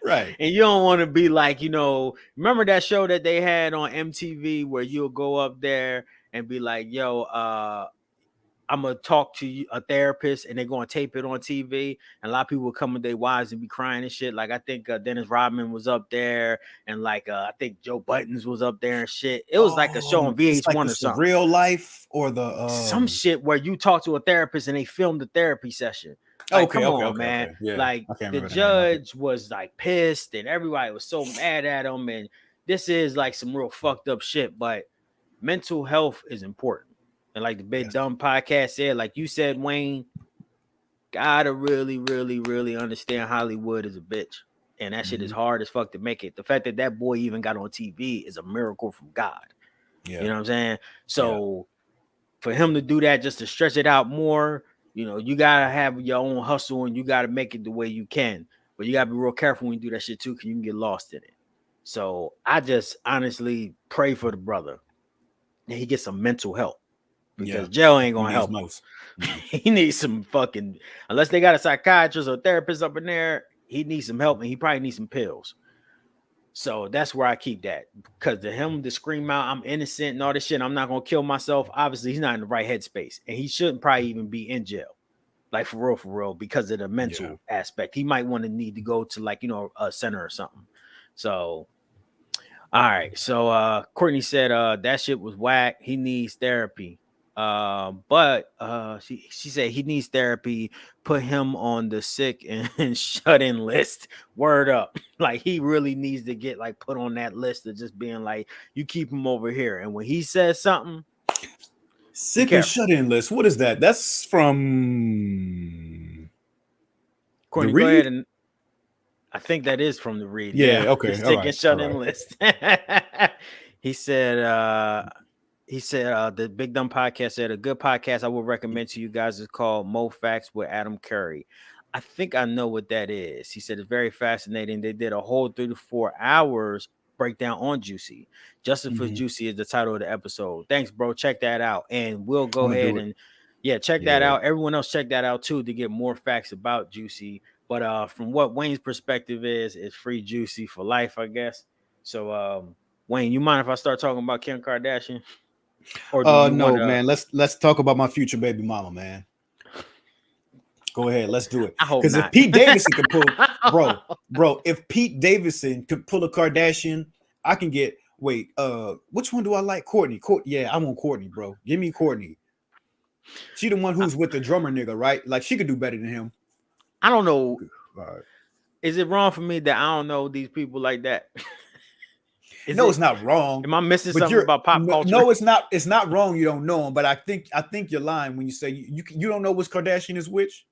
Right. And you don't want to be like, remember that show that they had on MTV where you'll go up there and be like, yo, I'm going to talk to you, a therapist, and they're going to tape it on TV. And a lot of people will come with their wives and be crying and shit. Like, I think Dennis Rodman was up there. And I think Joe Buttons was up there and shit. It was like a show on VH1 or something. Real life or the... some shit where you talk to a therapist and they filmed the therapy session. Like, Okay, come okay, on, okay, man. okay. Yeah, Like I can't the remember the name. Okay. judge was like pissed, and everybody was so mad at him. And this is like some real fucked up shit. But mental health is important. And like the Big Yes. Dumb podcast said, like you said, Wayne, gotta really, really, really understand Hollywood is a bitch. And that shit is hard as fuck to make it. The fact that that boy even got on TV is a miracle from God. Yeah. You know what I'm saying? So for him to do that, just to stretch it out more, you know, you gotta have your own hustle and you gotta make it the way you can. But you gotta be real careful when you do that shit too, because you can get lost in it. So I just honestly pray for the brother that he gets some mental help, because jail ain't gonna help him. Most. He needs some fucking, unless they got a psychiatrist or therapist up in there, he needs some help, and he probably needs some pills. So that's where I keep that, because to him to scream out I'm innocent and all this shit, I'm not gonna kill myself, obviously he's not in the right headspace, and he shouldn't probably even be in jail, like for real, because of the mental aspect. He might want to need to go to, like, you know, a center or something. So all right, so Courtney said that shit was whack, he needs therapy. But she said he needs therapy, put him on the sick and shut in list. Word up. Like, he really needs to get like put on that list of just being like, you keep him over here. And when he says something, sick and shut in list. What is that? That's from Courtney, go ahead. And I think that is from the Read. Yeah, okay. The sick and shut in list. He said the Big Dumb podcast said a good podcast I would recommend to you guys is called Mo Facts with Adam Curry. I think I know what that is. He said it's very fascinating. They did a whole 3 to 4 hours breakdown on Juicy. Justice for Juicy is the title of the episode. Thanks, bro. Check that out. And we'll go ahead and check that out. Everyone else check that out too to get more facts about Juicy. But from what Wayne's perspective is, it's free Juicy for life, I guess. So Wayne, you mind if I start talking about Kim Kardashian? Or no, man. Let's talk about my future baby mama, man. Go ahead, let's do it. I hope because if Pete Davidson could pull, bro, if Pete Davidson could pull a Kardashian, I can get. Wait, which one do I like? Courtney. Yeah, I want Courtney, bro. Give me Courtney. She the one who's with the drummer nigga, right? Like, she could do better than him. I don't know. Is it wrong for me that I don't know these people like that? It's not wrong. Am I missing something about pop culture? No, it's not. It's not wrong. You don't know them, but I think you're lying when you say you don't know which Kardashian is which.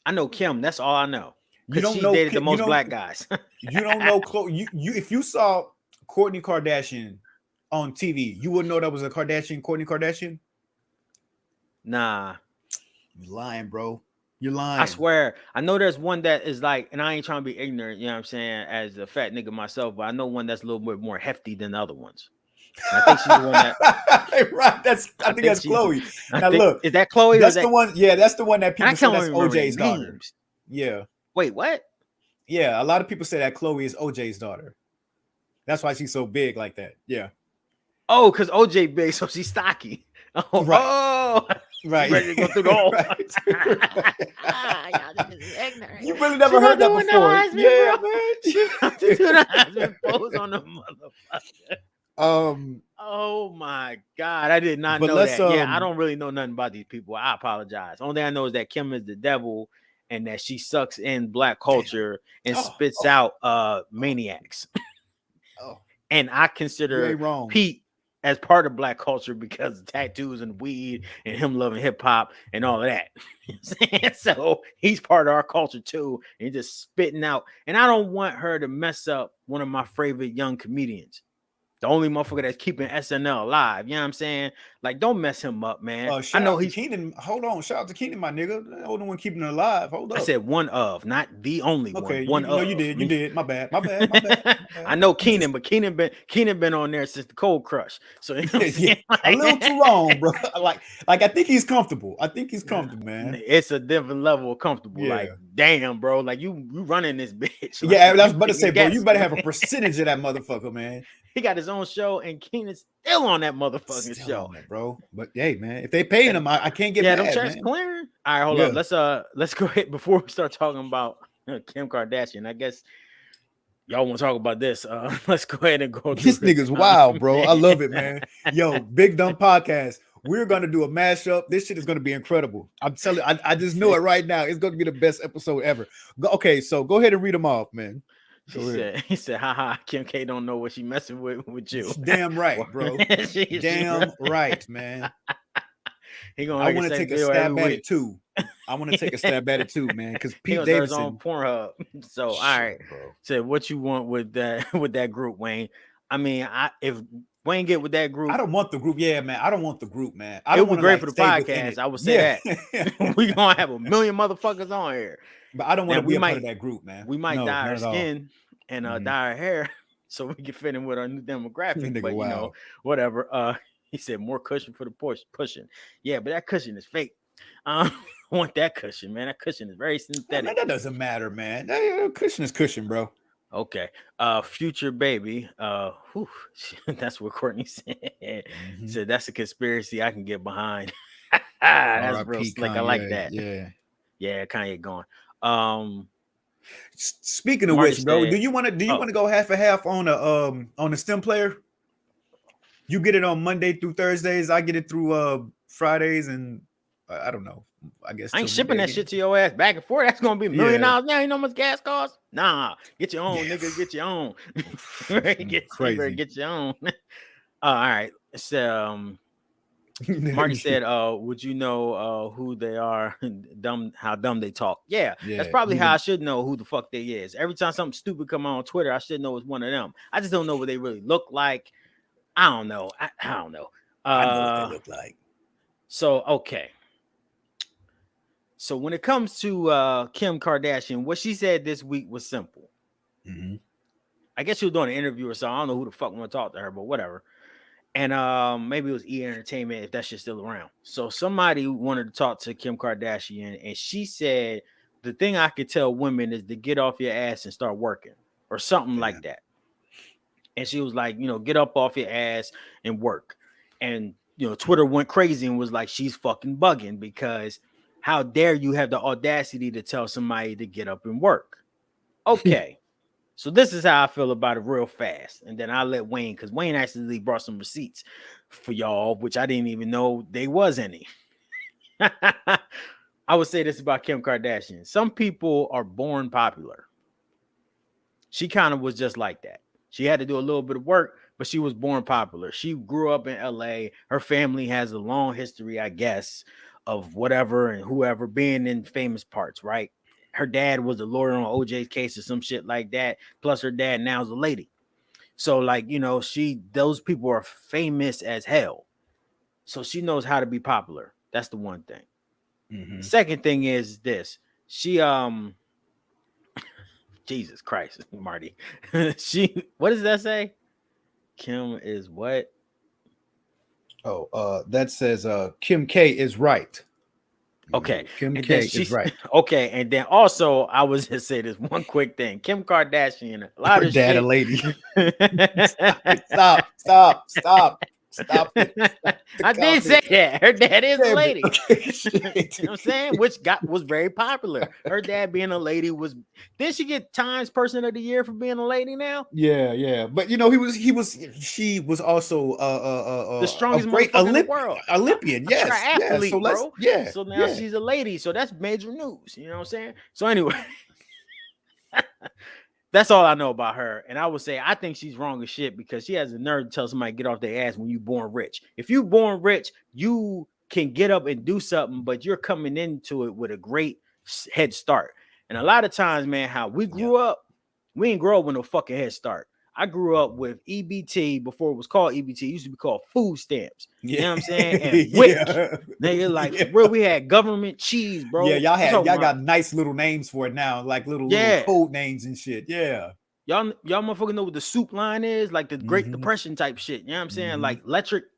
I know Kim. That's all I know. Because she dated the most black guys. You don't know. You if you saw Kourtney Kardashian on TV, you wouldn't know that was a Kardashian. Kourtney Kardashian. Nah, you're lying, bro. You're lying. I swear. I know there's one that is like, and I ain't trying to be ignorant, you know what I'm saying, as a fat nigga myself, but I know one that's a little bit more hefty than the other ones. And I think she's the one that right. I think that's Chloe. Now look, is that Chloe? That's the one. Yeah, that's the one that people say that's OJ's daughter. Names. Yeah. Wait, what? Yeah, a lot of people say that Chloe is OJ's daughter. That's why she's so big like that. Yeah. Oh, because OJ big, so she's stocky. Oh, right. Oh, right. Ready to go through the whole. Right. Y'all just ignorant. You really never heard that before. Yeah, man. She about to do the husband pose on the motherfucker. Oh my God, I did not know that. Yeah, I don't really know nothing about these people. I apologize. Only thing I know is that Kim is the devil and that she sucks in black culture and spits out maniacs. And I consider Pete as part of black culture because of tattoos and weed and him loving hip hop and all of that. You know what I'm saying? So he's part of our culture too. And he's just spitting out. And I don't want her to mess up one of my favorite young comedians. The only motherfucker that's keeping SNL alive. You know what I'm saying? Like, don't mess him up, man. I know he's Keenan. Hold on. Shout out to Keenan, my nigga. The only one keeping it alive. Hold up. I said one of, not the only one. Okay, one of. No, you did. You did. My bad. I know Keenan, but Keenan been on there since the Cold Crush. So you know a little too long, bro. Like I think he's comfortable. Man. It's a different level of comfortable. Yeah. Like, damn, bro. Like you running this bitch. Like, yeah, I was about to say, bro, you better have a percentage of that motherfucker, man. He got his own show, and Keenan's still on that motherfucking show, bro. But hey, man, if they paying him, I can't get mad. Yeah, them checks clearing. All right, hold up. Let's go ahead before we start talking about Kim Kardashian. I guess y'all want to talk about this. Let's go ahead and go. This nigga's wild, bro. I love it, man. Yo, Big Dumb Podcast. We're gonna do a mashup. This shit is gonna be incredible. I'm telling you, I just know it right now. It's gonna be the best episode ever. Okay, so go ahead and read them off, man. He said, haha, Kim K don't know what she messing with you. Damn right, bro. Damn right, man. He gonna I want to take a stab at it too. I want to take a stab at it too, man. Because Pete Davidson on Pornhub. So all right, said what you want with that group, Wayne. I mean, if Wayne get with that group, I don't want the group. Yeah, man. I don't want the group, man. It would be great for the podcast. I would say that. We gonna have a million motherfuckers on here. But I don't want to be a part of that group, man. We might dye our skin and dye our hair so we can fit in with our new demographic. But you know, whatever. He said more cushion for the pushing. Yeah, but that cushion is fake. I want that cushion, man. That cushion is very synthetic. Man, that doesn't matter, man. That cushion is cushion, bro. Okay. Future baby. That's what Courtney said. Said that's a conspiracy I can get behind. That's real slick. I like that. Yeah, Kanye gone. Speaking of which, bro, do you want to go half and half on a STEM player? You get it on Monday through Thursdays. I get it through Fridays, and I don't know. I guess I ain't shipping that shit to your ass back and forth. That's gonna be $1 million now. You know how much gas costs? Nah, get your own, nigga. Get your own. Crazy. Get your own. All right. So, Marty said, "Would you know who they are? How dumb they talk? Yeah, that's probably how I should know who the fuck they is. Every time something stupid come on Twitter, I should know it's one of them. I just don't know what they really look like. I don't know. I don't know. I know what they look like. So okay. So when it comes to Kim Kardashian, what she said this week was simple. I guess she was doing an interview or something. I don't know who the fuck want to talk to her, but whatever. And maybe it was E! Entertainment if that shit's still around. So somebody wanted to talk to Kim Kardashian, and she said the thing I could tell women is to get off your ass and start working, or something like that. And she was like, you know, get up off your ass and work. And you know, Twitter went crazy and was like, she's fucking bugging, because how dare you have the audacity to tell somebody to get up and work? Okay. So this is how I feel about it real fast. And then I'll let Wayne, because Wayne actually brought some receipts for y'all, which I didn't even know there was any. I would say this about Kim Kardashian. Some people are born popular. She kind of was just like that. She had to do a little bit of work, but she was born popular. She grew up in LA. Her family has a long history, I guess, of whatever and whoever being in famous parts, right? Her dad was a lawyer on OJ's case or some shit like that. Plus her dad now is a lady. So like, you know, those people are famous as hell. So she knows how to be popular. That's the one thing. Second thing is this. She, Jesus Christ, Marty. What does that say? Kim is what? Oh, that says Kim K is right. Okay. Kim K is right. Okay, and then also I was just say this one quick thing. Kim Kardashian, a lot her of dad shit. A lady. Stop. I did say that. Her dad is a lady. Okay. You know what I'm saying? Which was very popular. Her dad being a lady did she get Times Person of the Year for being a lady now? Yeah. But you know, she was also the strongest great in the world. Olympian, yes. Athlete, So bro. Yeah. So now she's a lady. So that's major news. You know what I'm saying? So anyway. That's all I know about her. And I would say I think she's wrong as shit, because she has the nerve to tell somebody get off their ass when you're born rich. If you're born rich, you can get up and do something, but you're coming into it with a great head start. And a lot of times, man, how we grew up, we didn't grow up with no fucking head start. I grew up with EBT before it was called EBT. It used to be called food stamps. You know what I'm saying? And WIC. Nigga, like, where we had government cheese, bro. Yeah, y'all got nice little names for it now, like little code names and shit. Yeah. Y'all motherfuckers know what the soup line is, like the Great Depression type shit. You know what I'm saying? Like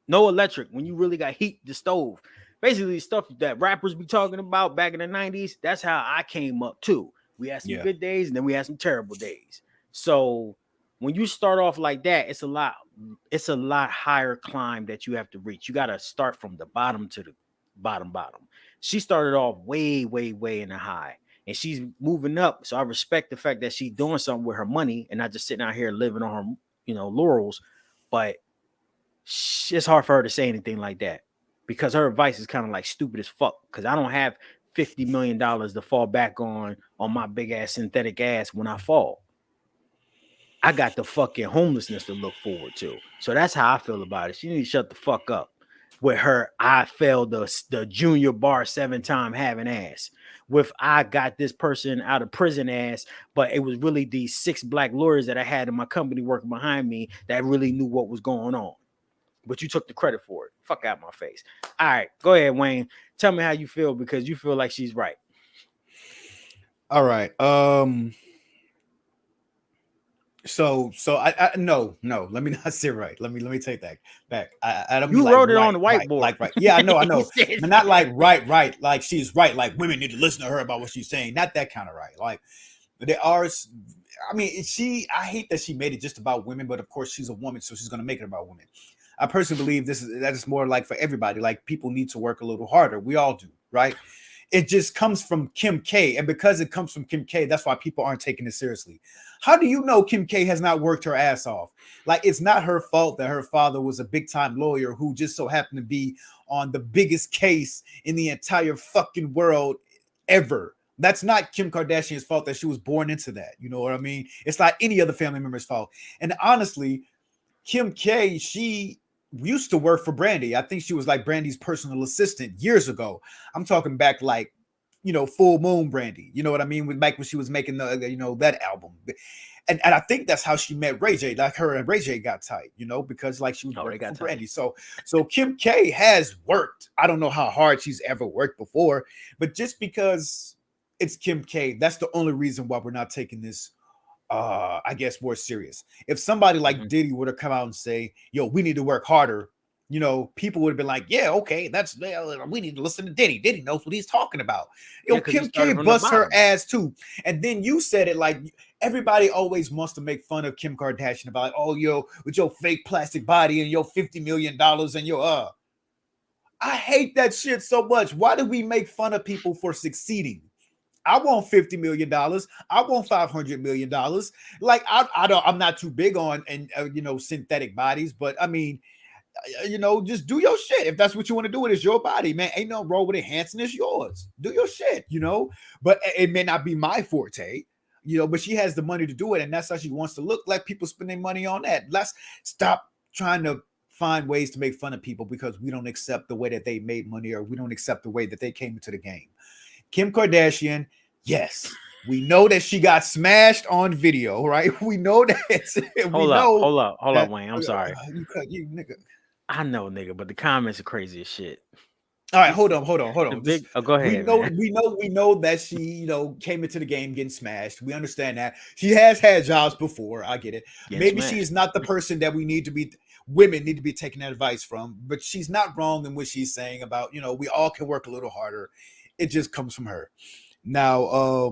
no electric, when you really got heat the stove. Basically, stuff that rappers be talking about back in the 90s. That's how I came up too. We had some good days, and then we had some terrible days. So when you start off like that, it's a lot higher climb that you have to reach. You got to start from the bottom to the bottom. She started off way in the high, and she's moving up. So I respect the fact that she's doing something with her money and not just sitting out here living on her, laurels. But it's hard for her to say anything like that. because her advice is kind of like stupid as fuck. Because I don't have $50 million to fall back on my big ass synthetic ass when I fall. I got the fucking homelessness to look forward to. So that's how I feel about it. She need to shut the fuck up with her. I failed the junior bar 7-time having ass. With I got this person out of prison ass, but it was really these 6 black lawyers that I had in my company working behind me that really knew what was going on. But you took the credit for it. Fuck out my face. All right, go ahead, Wayne. Tell me how you feel, because you feel like she's right. All right. So I no, let me not say right. Let me take that back. I don't You mean wrote like it on the right, whiteboard. right. Yeah, I know. You said- But not like right. Like she's right. Like women need to listen to her about what she's saying. Not that kind of right. Like there are. I mean, I hate that she made it just about women, but of course she's a woman, so she's gonna make it about women. I personally believe that is more like for everybody. Like people need to work a little harder. We all do, right? It just comes from Kim K. And because it comes from Kim K, that's why people aren't taking it seriously. How do you know Kim K has not worked her ass off? Like, it's not her fault that her father was a big time lawyer who just so happened to be on the biggest case in the entire fucking world ever. That's not Kim Kardashian's fault that she was born into that. You know what I mean? It's not any other family member's fault. And honestly, Kim K, she used to work for Brandy. I think she was like Brandy's personal assistant years ago. I'm talking back like, Full Moon Brandy. You know what I mean? Back when she was making that album. And I think that's how she met Ray J. Like her and Ray J got tight, because like she was working for Brandy. So Kim K has worked. I don't know how hard she's ever worked before, but just because it's Kim K, that's the only reason why we're not taking this I guess more serious. If somebody like Diddy would have come out and say, yo, we need to work harder, people would have been like, yeah, okay, we need to listen to Diddy. Diddy knows what he's talking about. Kim K busts her ass too. And then you said it like everybody always wants to make fun of Kim Kardashian about, with your fake plastic body and your $50 million and your I hate that shit so much. Why do we make fun of people for succeeding? I want $50 million. I want $500 million. Like I'm not too big on synthetic bodies, but I mean, just do your shit. If that's what you want to do, it is your body, man. Ain't no wrong with enhancing. It's yours. Do your shit, But it may not be my forte, But she has the money to do it, and that's how she wants to look. Let people spend their money on that. Let's stop trying to find ways to make fun of people because we don't accept the way that they made money or we don't accept the way that they came into the game. Kim Kardashian, yes, we know that she got smashed on video, right? We know that. Hold up, Wayne. I'm sorry. You nigga. I know, nigga, but the comments are crazy as shit. All right, hold on. Go ahead. We know that she, came into the game getting smashed. We understand that she has had jobs before. I get it. Maybe she's not the person that women need to be taking that advice from, but she's not wrong in what she's saying about, we all can work a little harder. It just comes from her. Now,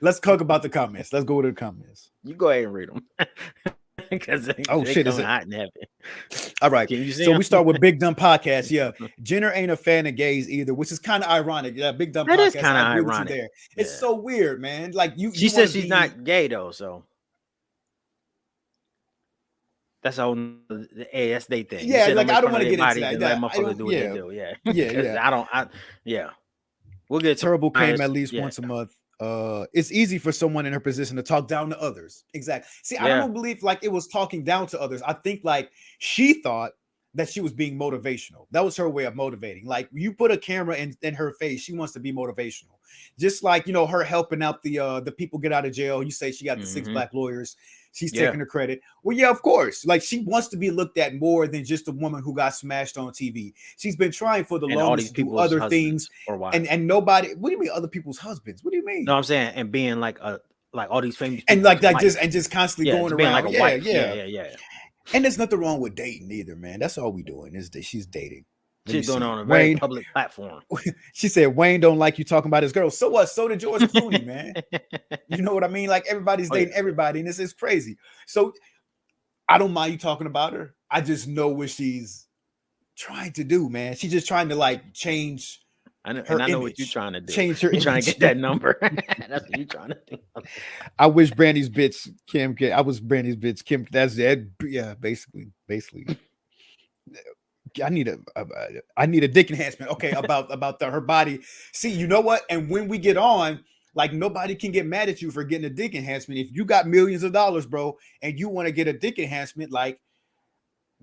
let's talk about the comments. Let's go to the comments. You go ahead and read them. Shit, is it hot and heavy. All right. So we start with Big Dumb Podcast. Yeah. Jenner ain't a fan of gays either, which is kind of ironic. Yeah, Big Dumb Podcast. Is kind of ironic. There. Yeah. It's so weird, man. Like she says she's not gay though, so that's all. Hey, that's they thing. Yeah, like I don't want to get into that. Let motherfuckers do what they do. Yeah. Yeah. We'll get Terrible came at least once a month. It's easy for someone in her position to talk down to others. Exactly. See, I don't believe like it was talking down to others. I think like she thought that she was being motivational. That was her way of motivating. Like you put a camera in her face, she wants to be motivational. Just like her helping out the people get out of jail. You say she got the 6 black lawyers. She's taking the credit. Well, yeah, of course. Like she wants to be looked at more than just a woman who got smashed on TV. She's been trying for the longest to do other things. And nobody. What do you mean other people's husbands? What do you mean? No, I'm saying and being like all these famous and like just constantly going around like a wife. Yeah. And there's nothing wrong with dating either, man. That's all we doing is that she's dating. She's doing it on a very public platform. She said Wayne don't like you talking about his girl. So what? So did George Clooney, man. You know what I mean? Like everybody's dating everybody, and this is crazy. So I don't mind you talking about her. I just know what she's trying to do, man. She's just trying to like change. I know what you're trying to do. Change her. You're trying to get that number. That's what you're trying to do. I wish Brandy's bitch Kim. I was Brandy's bitch Kim. That's it. Yeah, basically. I need a dick enhancement. Okay, about her body. See, you know what? And when we get on, like nobody can get mad at you for getting a dick enhancement. If you got millions of dollars, bro, and you want to get a dick enhancement, like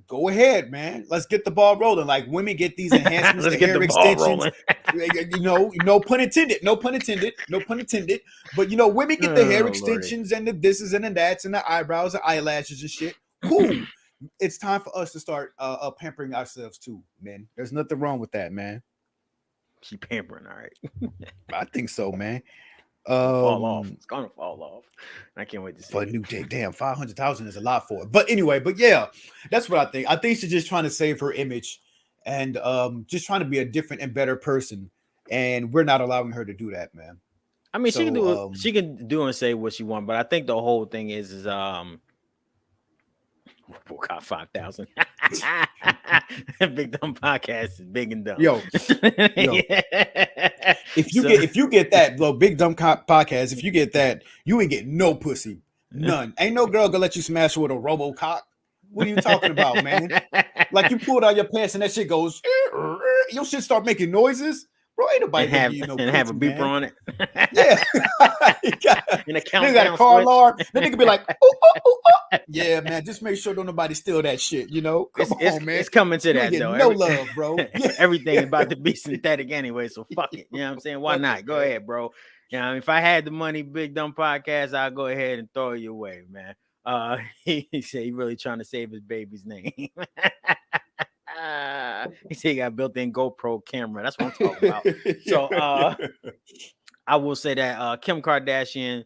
go ahead, man. Let's get the ball rolling. Like women get these enhancements, Let's the get hair the ball extensions. rolling. No pun intended. No pun intended. No pun intended. But women get the hair Oh, extensions and the thises and the that's and the eyebrows, the eyelashes and shit. Cool. It's time for us to start pampering ourselves too, man. There's nothing wrong with that, man. She pampering, all right. I think so, man. Fall off. It's gonna fall off. I can't wait to see For a it. new dick. Damn, 500,000 is a lot for it. But anyway, but yeah, that's what I think. I think she's just trying to save her image and just trying to be a different and better person. And we're not allowing her to do that, man. I mean, she can do So, she can do and say what she wants, but I think the whole thing is we got 5,000. Big Dumb Podcast is big and dumb. Yo. If you get that, bro, Big Dumb Podcast, if you get that, you ain't get no pussy. None. Ain't no girl gonna let you smash her with a RoboCop. What are you talking about, man? Like you pull it out of your pants and that shit goes, your shit start making noises. Bro, ain't nobody and have, you no and have a beeper man. on it. Yeah. In a They countdown got a car switch. alarm. Then they could be like, ooh, ooh, ooh, ooh. Yeah, man. Just make sure don't nobody steal that shit, Come on, man. It's coming to You that ain't though. getting no love, bro. Everything is about to be synthetic anyway, so fuck it. You know what I'm saying? Why not? Go ahead, bro. You know, if I had the money, Big Dumb Podcast, I'll go ahead and throw you away, man. He said he really trying to save his baby's name. He said he got built-in GoPro camera. That's what I'm talking about. So I will say that Kim Kardashian,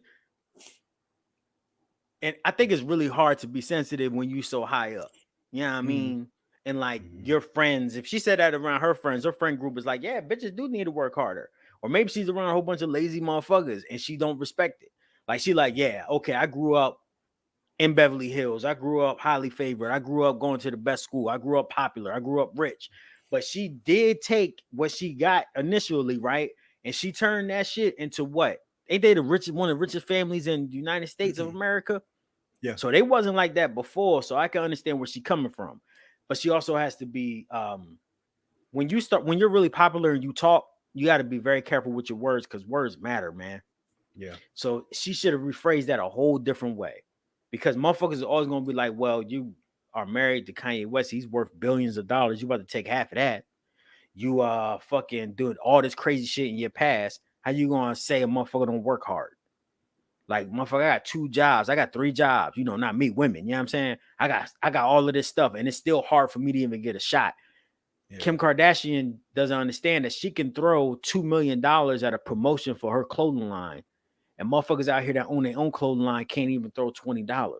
and I think it's really hard to be sensitive when you so high up. You know what I mean? And like your friends, if she said that around her friends, her friend group is like, yeah, bitches do need to work harder. Or maybe she's around a whole bunch of lazy motherfuckers and she don't respect it. Like she like, yeah, okay, I grew up in Beverly Hills. I grew up highly favored. I grew up going to the best school. I grew up popular. I grew up rich. But she did take what she got initially, right? And she turned that shit into what? Ain't they one of the richest families in the United States of America? Yeah. So they wasn't like that before. So I can understand where she's coming from. But she also has to be when you're really popular and you talk, you got to be very careful with your words because words matter, man. Yeah. So she should have rephrased that a whole different way. Because motherfuckers are always gonna be like, well, you are married to Kanye West, he's worth billions of dollars. You about to take half of that. You fucking doing all this crazy shit in your past. How you gonna say a motherfucker don't work hard? Like, motherfucker, I got 2 jobs, I got 3 jobs, not me, women. You know what I'm saying? I got all of this stuff, and it's still hard for me to even get a shot. Yeah. Kim Kardashian doesn't understand that she can throw $2 million at a promotion for her clothing line. And motherfuckers out here that own their own clothing line can't even throw $20.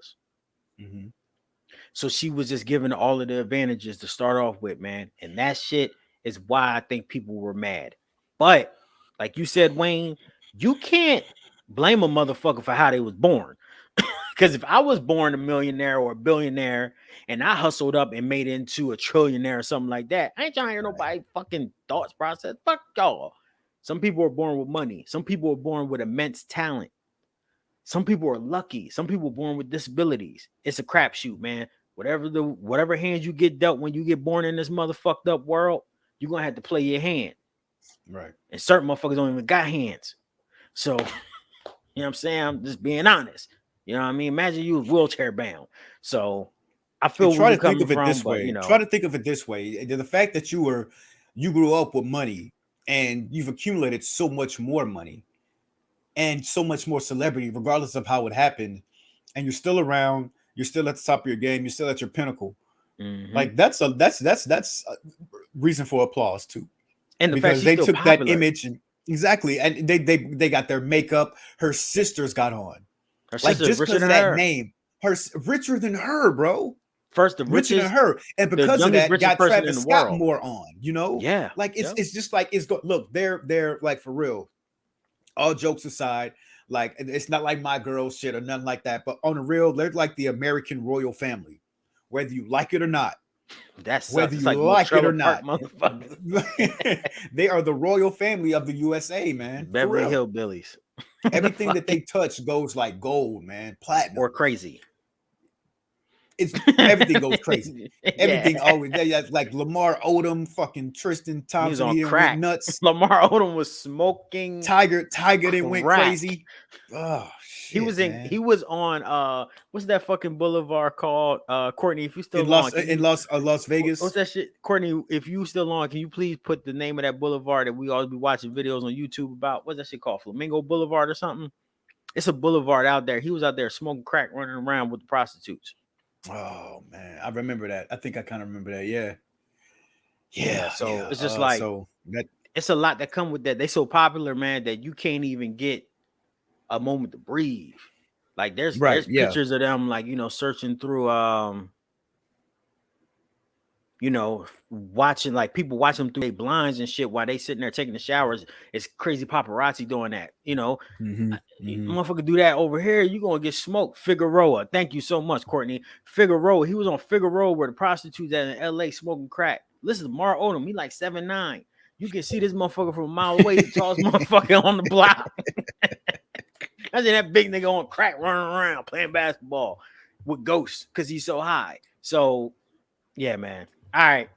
So she was just given all of the advantages to start off with, man. And that shit is why I think people were mad. But like you said, Wayne, you can't blame a motherfucker for how they was born. Because if I was born a millionaire or a billionaire and I hustled up and made it into a trillionaire or something like that, I ain't trying to hear nobody fucking thoughts process. Fuck y'all. Some people are born with money. Some people are born with immense talent. Some people are lucky. Some people are born with disabilities. It's a crapshoot, man. Whatever hands you get dealt when you get born in this motherfucked up world, you're gonna have to play your hand. Right. And certain motherfuckers don't even got hands. So, you know what I'm saying? I'm just being honest. You know what I mean? Imagine you was wheelchair bound. So I feel try where to you're think of coming it from, this but, way. you know. Try to think of it this way. The fact that you grew up with money and you've accumulated so much more money and so much more celebrity, regardless of how it happened, and you're still around, you're still at the top of your game, you're still at your pinnacle. Like that's a reason for applause too. And because they took popular. that image and exactly, and they got their makeup. Her sisters got on. Her Like sister just richer because than of that her. name, her richer than her, bro. First, the Richer richest, than her, and because of that, richest got person Travis in the Scott world. more on. Yeah, like it's just like look, they're like for real. All jokes aside, like it's not like my girls shit or nothing like that. But on the real, they're like the American royal family, whether you like it or not. That's Whether you like it or not, they are the royal family of the USA, man. Beverly Hillbillies. Everything that they touch goes like gold, man, platinum or crazy. it's everything goes crazy. Everything Yeah. always like Lamar Odom, fucking Tristan He was Thompson, on he done crack. went nuts. Lamar Odom was smoking Tiger then went crack. crazy. Oh shit, man. He was on what's that fucking boulevard called? Courtney, if you still in on, Las Vegas. what's that shit? Courtney, if you still on, can you please put the name of that boulevard that we always be watching videos on YouTube about? What's that shit called? Flamingo Boulevard or something? It's a boulevard out there. He was out there smoking crack, running around with the prostitutes. Oh man, I remember that. I think I kind of remember that. Yeah. So it's just like it's a lot that come with that. They so popular, man, that you can't even get a moment to breathe. Like there's pictures of them, like, you know, searching through you know, watching, like, people watching them through their blinds and shit while they sitting there taking the showers. It's crazy paparazzi doing that, you know. Motherfucker do that over here, you gonna get smoked. Figueroa, thank you so much, Courtney. Figueroa, he was on Figueroa where the prostitutes at in LA smoking crack. Listen to Mar Odom, he like 7'9". You can see this motherfucker from a mile away. He tallest motherfucker on the block. I see that big nigga on crack running around playing basketball with ghosts because he's so high. So yeah, man. All right,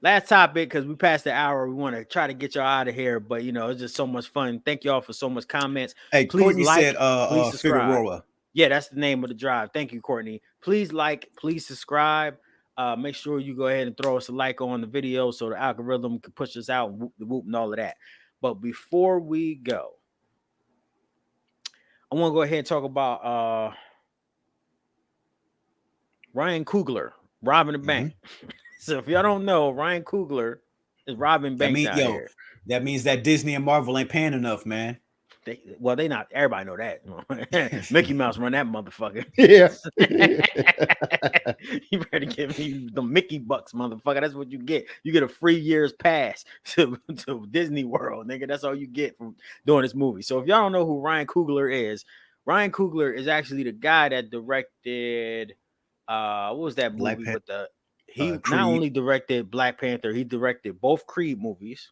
last topic, because we passed the hour. We want to try to get y'all out of here, but you know, it's just so much fun. Thank y'all for so much comments. Hey, please Courtney like, said please subscribe. Figueroa. Yeah, that's the name of the drive. Thank you, Courtney. Please like, please subscribe. Make sure you go ahead and throw us a like on the video so the algorithm can push us out and whoop the whoop and all of that. But before we go, I want to go ahead and talk about Ryan Coogler robbing the bank. So if y'all don't know, Ryan Coogler is robbing banks out here. That means that Disney and Marvel ain't paying enough, man. They not. Everybody know that. Mickey Mouse run that motherfucker. Yeah. You better give me the Mickey bucks, motherfucker. That's what you get. You get a free year's pass to Disney World, nigga. That's all you get from doing this movie. So if y'all don't know who Ryan Coogler is actually the guy that directed what was that movie with the he not only directed Black Panther, he directed both Creed movies.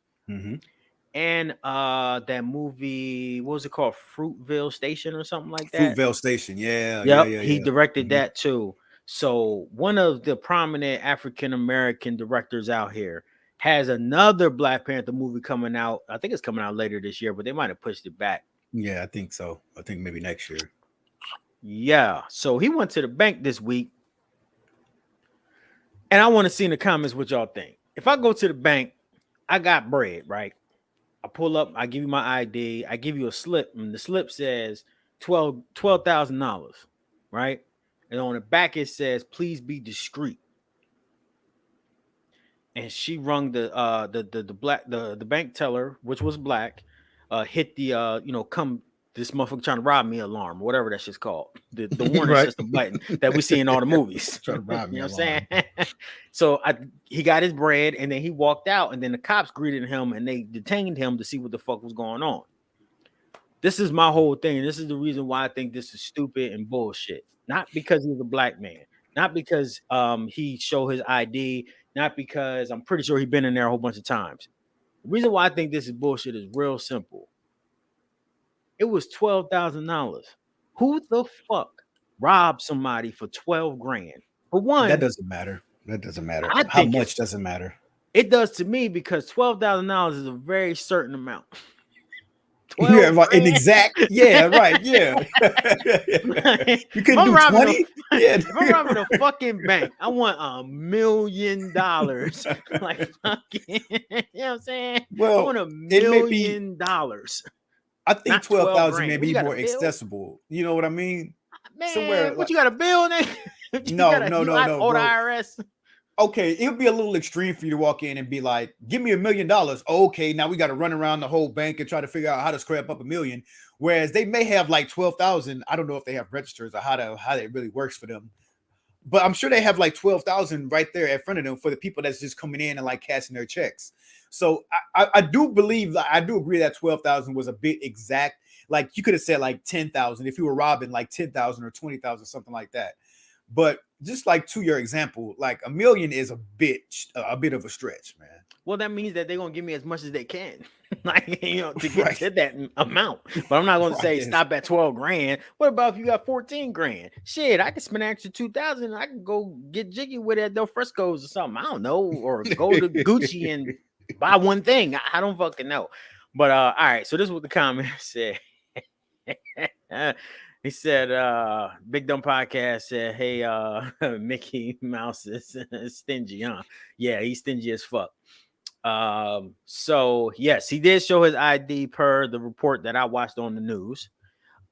And that movie, what was it called? Fruitvale Station or something like that. Fruitvale Station, yeah. He directed that too. So one of the prominent African American directors out here has another Black Panther movie coming out. I think it's coming out later this year, but they might have pushed it back. Yeah, I think so. I think maybe next year. Yeah. So he went to the bank this week. And I want to see in the comments what y'all think. If I go to the bank, I got bread, right? I pull up, I give you my ID, I give you a slip, and the slip says $12,000, right? And on the back it says, "Please be discreet." And she rung the bank teller, which was black, hit the come, this motherfucker trying to rob me alarm, whatever that shit's called. The warning system button that we see in all the movies. Trying to rob me, you know what I'm saying? So he got his bread and then he walked out, and then the cops greeted him and they detained him to see what the fuck was going on. This is my whole thing. And this is the reason why I think this is stupid and bullshit. Not because he's a black man, not because he showed his ID, not because I'm pretty sure he's been in there a whole bunch of times. The reason why I think this is bullshit is real simple. It was $12,000. Who the fuck robbed somebody for 12 grand? For one, that doesn't matter. I How much doesn't matter. It does to me, because $12,000 is a very certain amount. Yeah, right. An exact. Yeah, right. Yeah. You couldn't do 20. If I'm robbing a fucking bank, I want $1 million. Like fucking, you know what I'm saying? Well, I want $1 million. I think 12,000 may be more accessible. You know what I mean? Man, somewhere what you got a bill, nigga? No, bro. IRS. Okay, it would be a little extreme for you to walk in and be like, "Give me $1 million." Okay, now we got to run around the whole bank and try to figure out how to scrape up $1 million. Whereas they may have like 12,000. I don't know if they have registers or how it really works for them. But I'm sure they have like 12,000 right there in front of them for the people that's just coming in and like cashing their checks. So I do believe, I do agree that 12,000 was a bit exact. Like you could have said like 10,000 if you were robbing like 10,000 or 20,000, something like that. But just like to your example, like $1 million is a bit of a stretch, man. Well, that means that they're gonna give me as much as they can, like to get Right. to that amount. But I'm not gonna say Right. stop at 12 grand. What about if you got 14 grand? Shit, I could spend an extra 2,000. I can go get jiggy with it at Del Frisco's or something. I don't know, or go to Gucci and buy one thing. I don't fucking know. But all right. So this is what the comment said. He said, Big Dumb Podcast said, hey, Mickey Mouse is stingy, huh? Yeah, he's stingy as fuck. So yes, he did show his ID per the report that I watched on the news.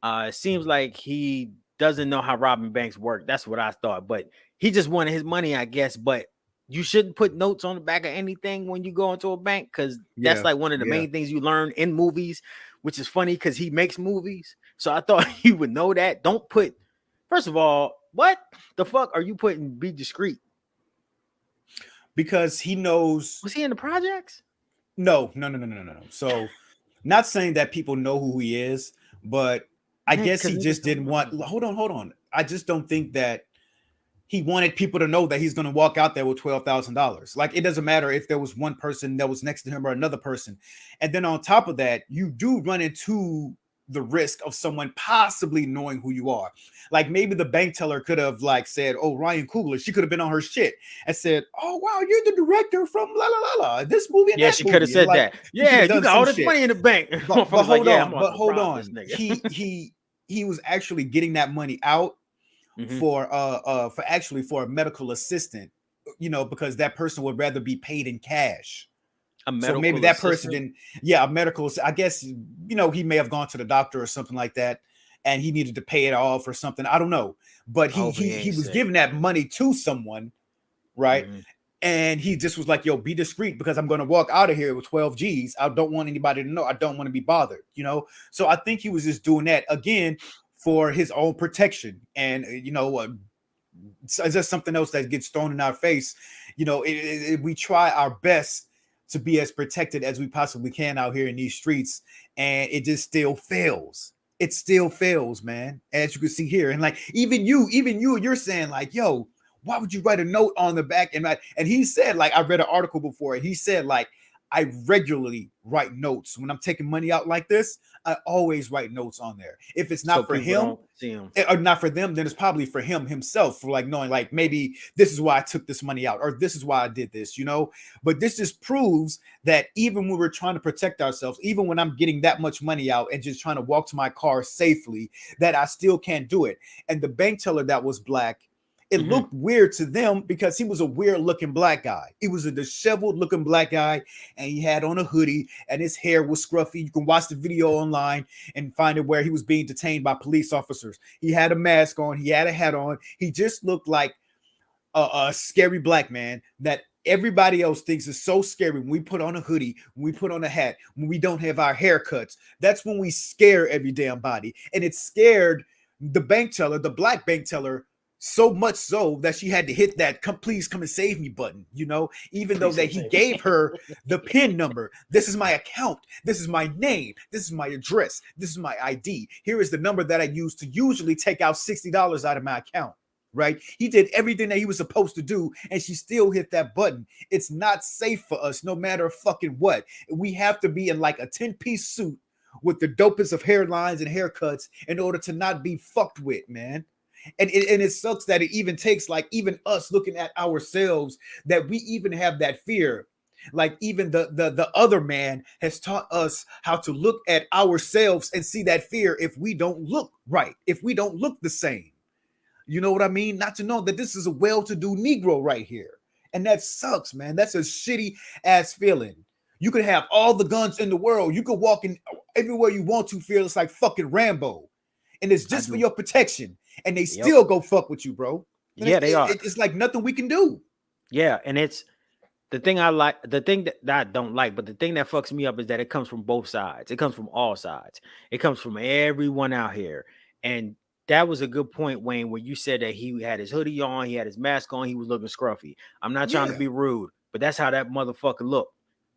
It seems like he doesn't know how robbing banks work. That's what I thought, but he just wanted his money, I guess. But you shouldn't put notes on the back of anything when you go into a bank, because that's like one of the main things you learn in movies, which is funny because he makes movies. So I thought he would know that. Don't put, first of all, what the fuck are you putting be discreet? Because he knows. Was he in the projects? No. So, not saying that people know who he is, but I guess he just didn't want. Hold on. I just don't think that he wanted people to know that he's going to walk out there with $12,000. Like, it doesn't matter if there was one person that was next to him or another person. And then on top of that, you do run into the risk of someone possibly knowing who you are. Like, maybe the bank teller could have like said, oh, Ryan Coogler, she could have been on her shit and said, oh, wow, you're the director from la la la la, this movie. Yeah, she could have said like, that. Yeah, you got all this money in the bank. But hold like, yeah, on, but hold on. He was actually getting that money out for a medical assistant, you know, because that person would rather be paid in cash. So maybe that person didn't, a medical, I guess, you know, he may have gone to the doctor or something like that, and he needed to pay it off or something. I don't know. But he was giving that money to someone, right? And he just was like, yo, be discreet because I'm going to walk out of here with 12 G's. I don't want anybody to know. I don't want to be bothered, you know? So I think he was just doing that, again, for his own protection. And, you know, it's just something else that gets thrown in our face. You know, we try our best to be as protected as we possibly can out here in these streets, and it just still fails. It still fails, man, as you can see here. And like, even you're saying like, yo, why would you write a note on the back? And he said, like, I read an article before, he said, like, I regularly write notes when I'm taking money out like this. I always write notes on there. If it's not for him or not for them, then it's probably for him himself, for like knowing like maybe this is why I took this money out or this is why I did this, you know. But this just proves that even when we're trying to protect ourselves, even when I'm getting that much money out and just trying to walk to my car safely, that I still can't do it. And the bank teller that was black, it looked weird to them because he was a weird looking black guy. He was a disheveled looking black guy, and he had on a hoodie and his hair was scruffy. You can watch the video online and find it where he was being detained by police officers. He had a mask on. He had a hat on. He just looked like a scary black man that everybody else thinks is so scary. When we put on a hoodie, when we put on a hat, when we don't have our haircuts, that's when we scare every damn body. And it scared the bank teller, the black bank teller, so much so that she had to hit that please come and save me button, you know, even though that he gave her the PIN number. This is my account. This is my name. This is my address. This is my ID. Here is the number that I use to usually take out $60 out of my account, right? He did everything that he was supposed to do, and she still hit that button. It's not safe for us, no matter fucking what. We have to be in like a 10-piece suit with the dopest of hairlines and haircuts in order to not be fucked with, man. And it sucks that it even takes like even us looking at ourselves that we even have that fear. Like even the other man has taught us how to look at ourselves and see that fear if we don't look right, if we don't look the same. You know what I mean? Not to know that this is a well-to-do Negro right here. And that sucks, man. That's a shitty ass feeling. You could have all the guns in the world. You could walk in everywhere you want to, feel it's like fucking Rambo. And it's just for your protection. And they still go fuck with you, bro. And they are. It's like nothing we can do. Yeah, and it's the thing I like, the thing that I don't like, but the thing that fucks me up is that it comes from both sides. It comes from all sides. It comes from everyone out here. And that was a good point, Wayne, where you said that he had his hoodie on, he had his mask on, he was looking scruffy. I'm not trying to be rude, but that's how that motherfucker looked.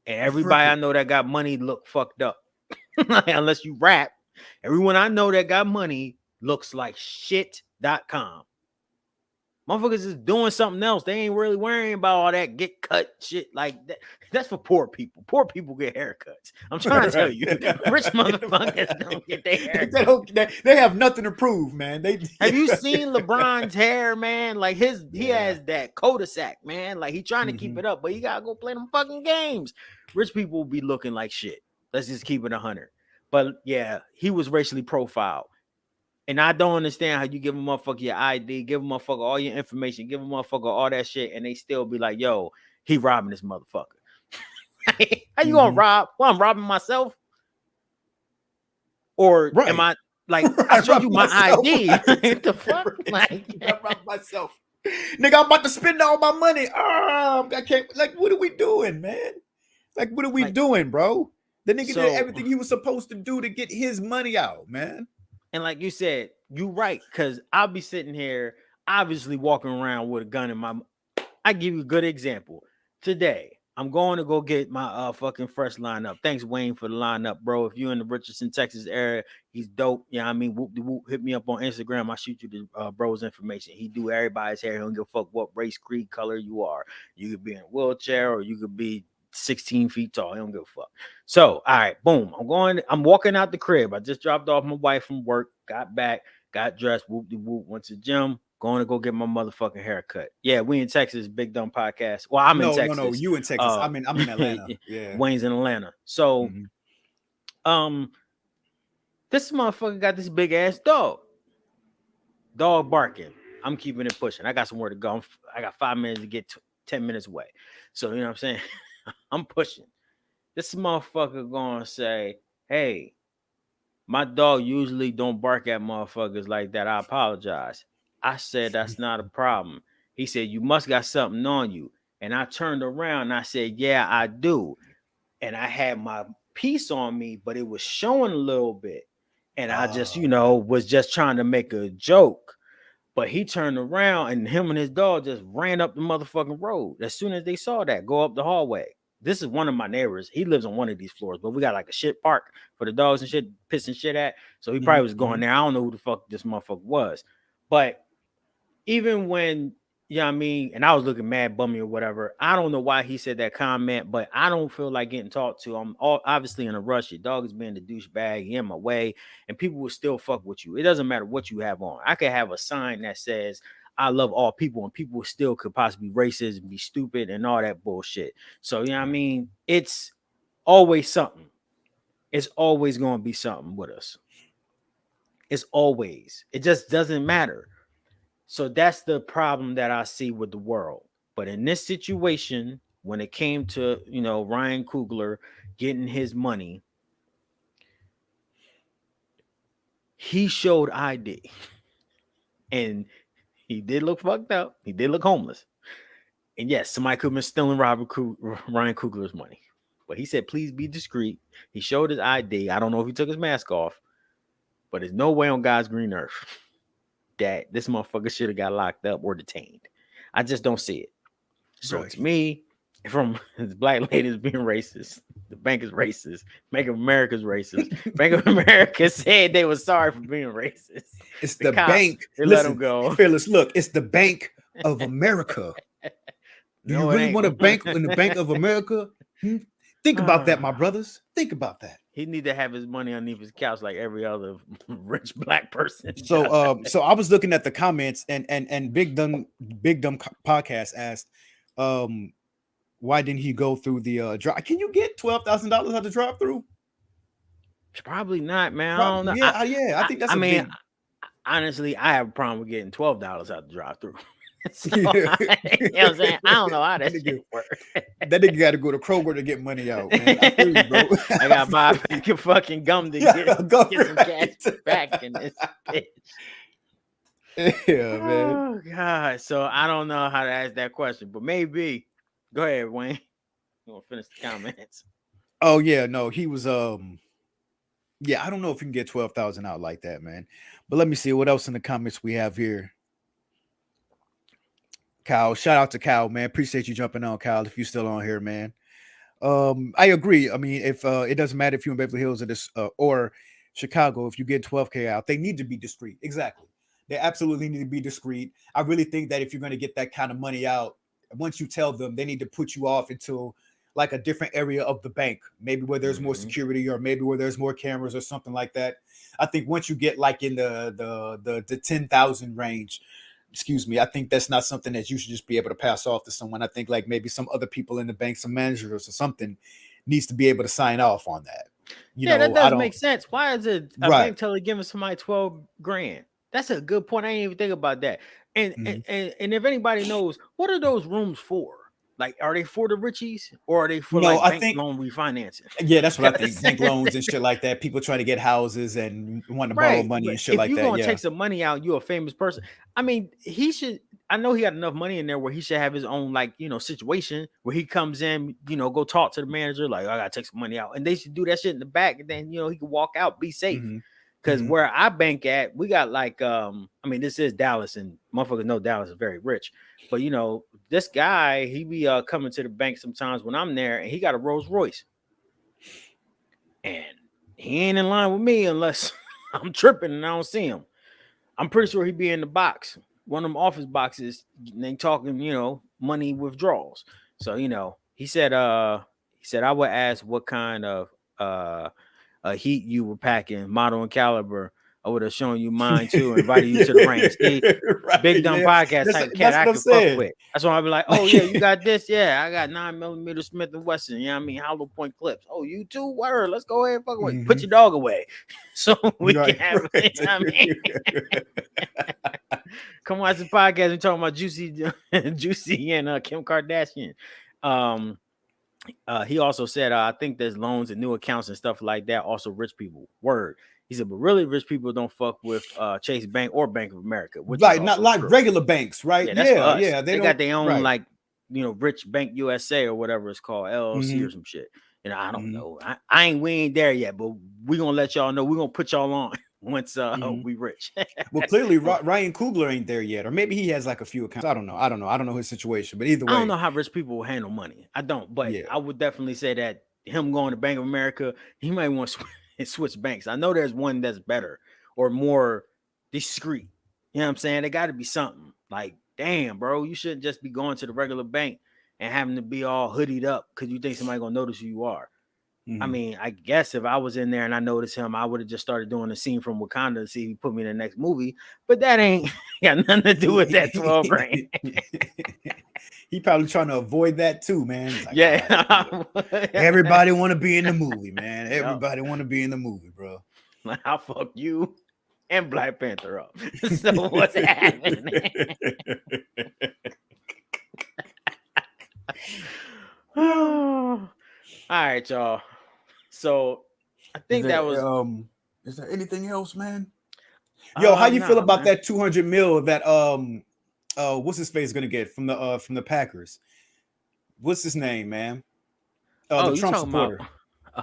And everybody I know that got money look fucked up. Unless you rap. Everyone I know that got money looks like shit.com. Motherfuckers is doing something else. They ain't really worrying about all that get cut shit like that. That's for poor people. Poor people get haircuts. I'm trying to tell you, rich motherfuckers don't get their haircuts. They have nothing to prove, man. Have you seen LeBron's hair, man? Like he has that cul-de-sac, man. Like he trying to keep it up, but he gotta go play them fucking games. Rich people will be looking like shit. Let's just keep it 100. But yeah, he was racially profiled. And I don't understand how you give a motherfucker your ID, give a motherfucker all your information, give a motherfucker all that shit, and they still be like, yo, he robbing this motherfucker. How you gonna rob? Well, I'm robbing myself. Or am I like I showed you my ID? What the fuck? Like I robbed myself. Nigga, I'm about to spend all my money. I can't. Like, what are we doing, man? Like, what are we doing, bro? The nigga did everything he was supposed to do to get his money out, man. And like you said, you right, because I'll be sitting here, obviously walking around with a gun in my. I give you a good example. Today, I'm going to go get my fucking fresh lineup. Thanks, Wayne, for the lineup, bro. If you're in the Richardson, Texas area, he's dope. Yeah, I mean, whoop, hit me up on Instagram. I'll shoot you the bro's information. He do everybody's hair. He don't give a fuck what race, creed, color you are. You could be in a wheelchair or you could be 16 feet tall. He don't give a fuck. So, all right, boom. I'm walking out the crib. I just dropped off my wife from work, got back, got dressed, whoop, went to the gym, going to go get my motherfucking haircut. Yeah, we in Texas, Big Dumb Podcast. Well, I'm in Texas. No, you in Texas. I'm in Atlanta. Yeah. Wayne's in Atlanta. So, this motherfucker got this big ass dog. Dog barking. I'm keeping it pushing. I got somewhere to go. I got 5 minutes to get 10 minutes away. So, you know what I'm saying? I'm pushing. This motherfucker gonna say, hey, my dog usually don't bark at motherfuckers like that. I apologize. I said, that's not a problem. He said, you must got something on you. And I turned around and I said, yeah, I do. And I had my piece on me, but it was showing a little bit. And I just, was just trying to make a joke. But he turned around and him and his dog just ran up the motherfucking road. As soon as they saw that, go up the hallway. This is one of my neighbors. He lives on one of these floors, but we got like a shit park for the dogs and shit, pissing shit at. So he probably was going there. I don't know who the fuck this motherfucker was. But even when, I mean, and I was looking mad bummy or whatever, I don't know why he said that comment, but I don't feel like getting talked to. I'm obviously in a rush. Your dog is being the douchebag in my way, and people will still fuck with you. It doesn't matter what you have on. I could have a sign that says, I love all people, and people still could possibly be racist and be stupid and all that bullshit. So, you know what I mean? It's always something. It's always going to be something with us. It's always. It just doesn't matter. So that's the problem that I see with the world. But in this situation, when it came to, Ryan Coogler getting his money, he showed ID. And he did look fucked up. He did look homeless. And yes, somebody could have been stealing Ryan Coogler's money. But he said, please be discreet. He showed his ID. I don't know if he took his mask off. But there's no way on God's green earth that this motherfucker should have got locked up or detained. I just don't see it. So to me, from the black ladies being racist, the bank is racist, Bank of America's racist. Bank of America said they were sorry for being racist. It's the bank. They let them go. Fearless, look, it's the Bank of America. Do you really want a bank in the Bank of America? Think about that, my brothers. Think about that. He need to have his money underneath his couch like every other rich black person. So I was looking at the comments and Big Dumb Podcast asked, why didn't he go through the drive? Can you get $12,000 at the drive through? Probably not, man. I don't know. Yeah, I think that's. Honestly, I have a problem with getting $12 out the drive through. So, you know what I'm saying? I don't know how that shit works. That nigga got to go to Kroger to get money out, man. I feel you, bro. I got to buy a pack of fucking gum to get some cash back in this bitch. Yeah, man. Oh, God. So I don't know how to ask that question, but maybe. Go ahead, Wayne. You want to finish the comments? Oh, yeah. No, he was, yeah, I don't know if you can get 12,000 out like that, man. But let me see what else in the comments we have here. Kyle, shout out to Kyle, man. Appreciate you jumping on, Kyle, if you're still on here, man. I agree. I mean, if it doesn't matter if you're in Beverly Hills or Chicago, if you get 12K out, they need to be discreet. Exactly. They absolutely need to be discreet. I really think that if you're going to get that kind of money out, once you tell them, they need to put you off into like a different area of the bank, maybe where there's more security or maybe where there's more cameras or something like that. I think once you get like in the 10,000 range, excuse me, I think that's not something that you should just be able to pass off to someone. I think like maybe some other people in the bank, some managers or something, needs to be able to sign off on that. That does make sense. Why is a bank teller giving somebody 12 grand? That's a good point. I didn't even think about that. And and if anybody knows, what are those rooms for? Like, are they for the richies or are they for bank loan refinancing? Yeah, that's what I think. Bank loans and shit like that. People trying to get houses and want to borrow money and shit like that. If you're gonna take some money out, you're a famous person. I mean, he should. I know he got enough money in there where he should have his own situation where he comes in, go talk to the manager like, I gotta take some money out, and they should do that shit in the back, and then he can walk out, be safe. Because where I bank at, we got this is Dallas, and motherfuckers know Dallas is very rich. But this guy, he be coming to the bank sometimes when I'm there, and he got a Rolls Royce, and he ain't in line with me unless I'm tripping and I don't see him. I'm pretty sure he be in the box, one of them office boxes. And they talking, money withdrawals. So he said I would ask what kind of heat you were packing, model and caliber. I would have shown you mine too, and invited you to the range. See, big dumb podcast type cat I can fuck with. That's why I'd be like, oh yeah, you got this? Yeah, I got 9mm Smith & Wesson. You know what I mean? Hollow point clips. Oh, you too? Word. Let's go ahead and fuck with. Put your dog away. So we can have it. I mean, come watch the podcast. We're talking about Juicy and Kim Kardashian. He also said, I think there's loans and new accounts and stuff like that. Also, rich people. Word. He said, but really, rich people don't fuck with Chase Bank or Bank of America. Which right, not like regular banks, right? Yeah. They got their own Rich Bank USA or whatever it's called, LLC or some shit. I don't know. We ain't there yet, but we gonna let y'all know. We gonna put y'all on once we rich. Well, clearly Ryan Coogler ain't there yet, or maybe he has like a few accounts. I don't know. I don't know his situation, but either way, I don't know how rich people will handle money. I don't, but I would definitely say that him going to Bank of America, he might want to switch banks. I know there's one that's better or more discreet. You know what I'm saying? There got to be something like, damn, bro, you shouldn't just be going to the regular bank and having to be all hoodied up because you think somebody gonna notice who you are. I mean, I guess if I was in there and I noticed him, I would have just started doing a scene from Wakanda to see if he put me in the next movie. But that ain't got nothing to do with that 12 grand. He probably trying to avoid that too, man. Like, right, everybody want to be in the movie, man. Everybody want to be in the movie, bro. Like, I'll fuck you and Black Panther up. So what's happening? All right, y'all. So I think that was. Is there anything else, man? Yo, how you feel about that 200 mil that what's his face gonna get from the Packers? What's his name, man? The Trump supporter.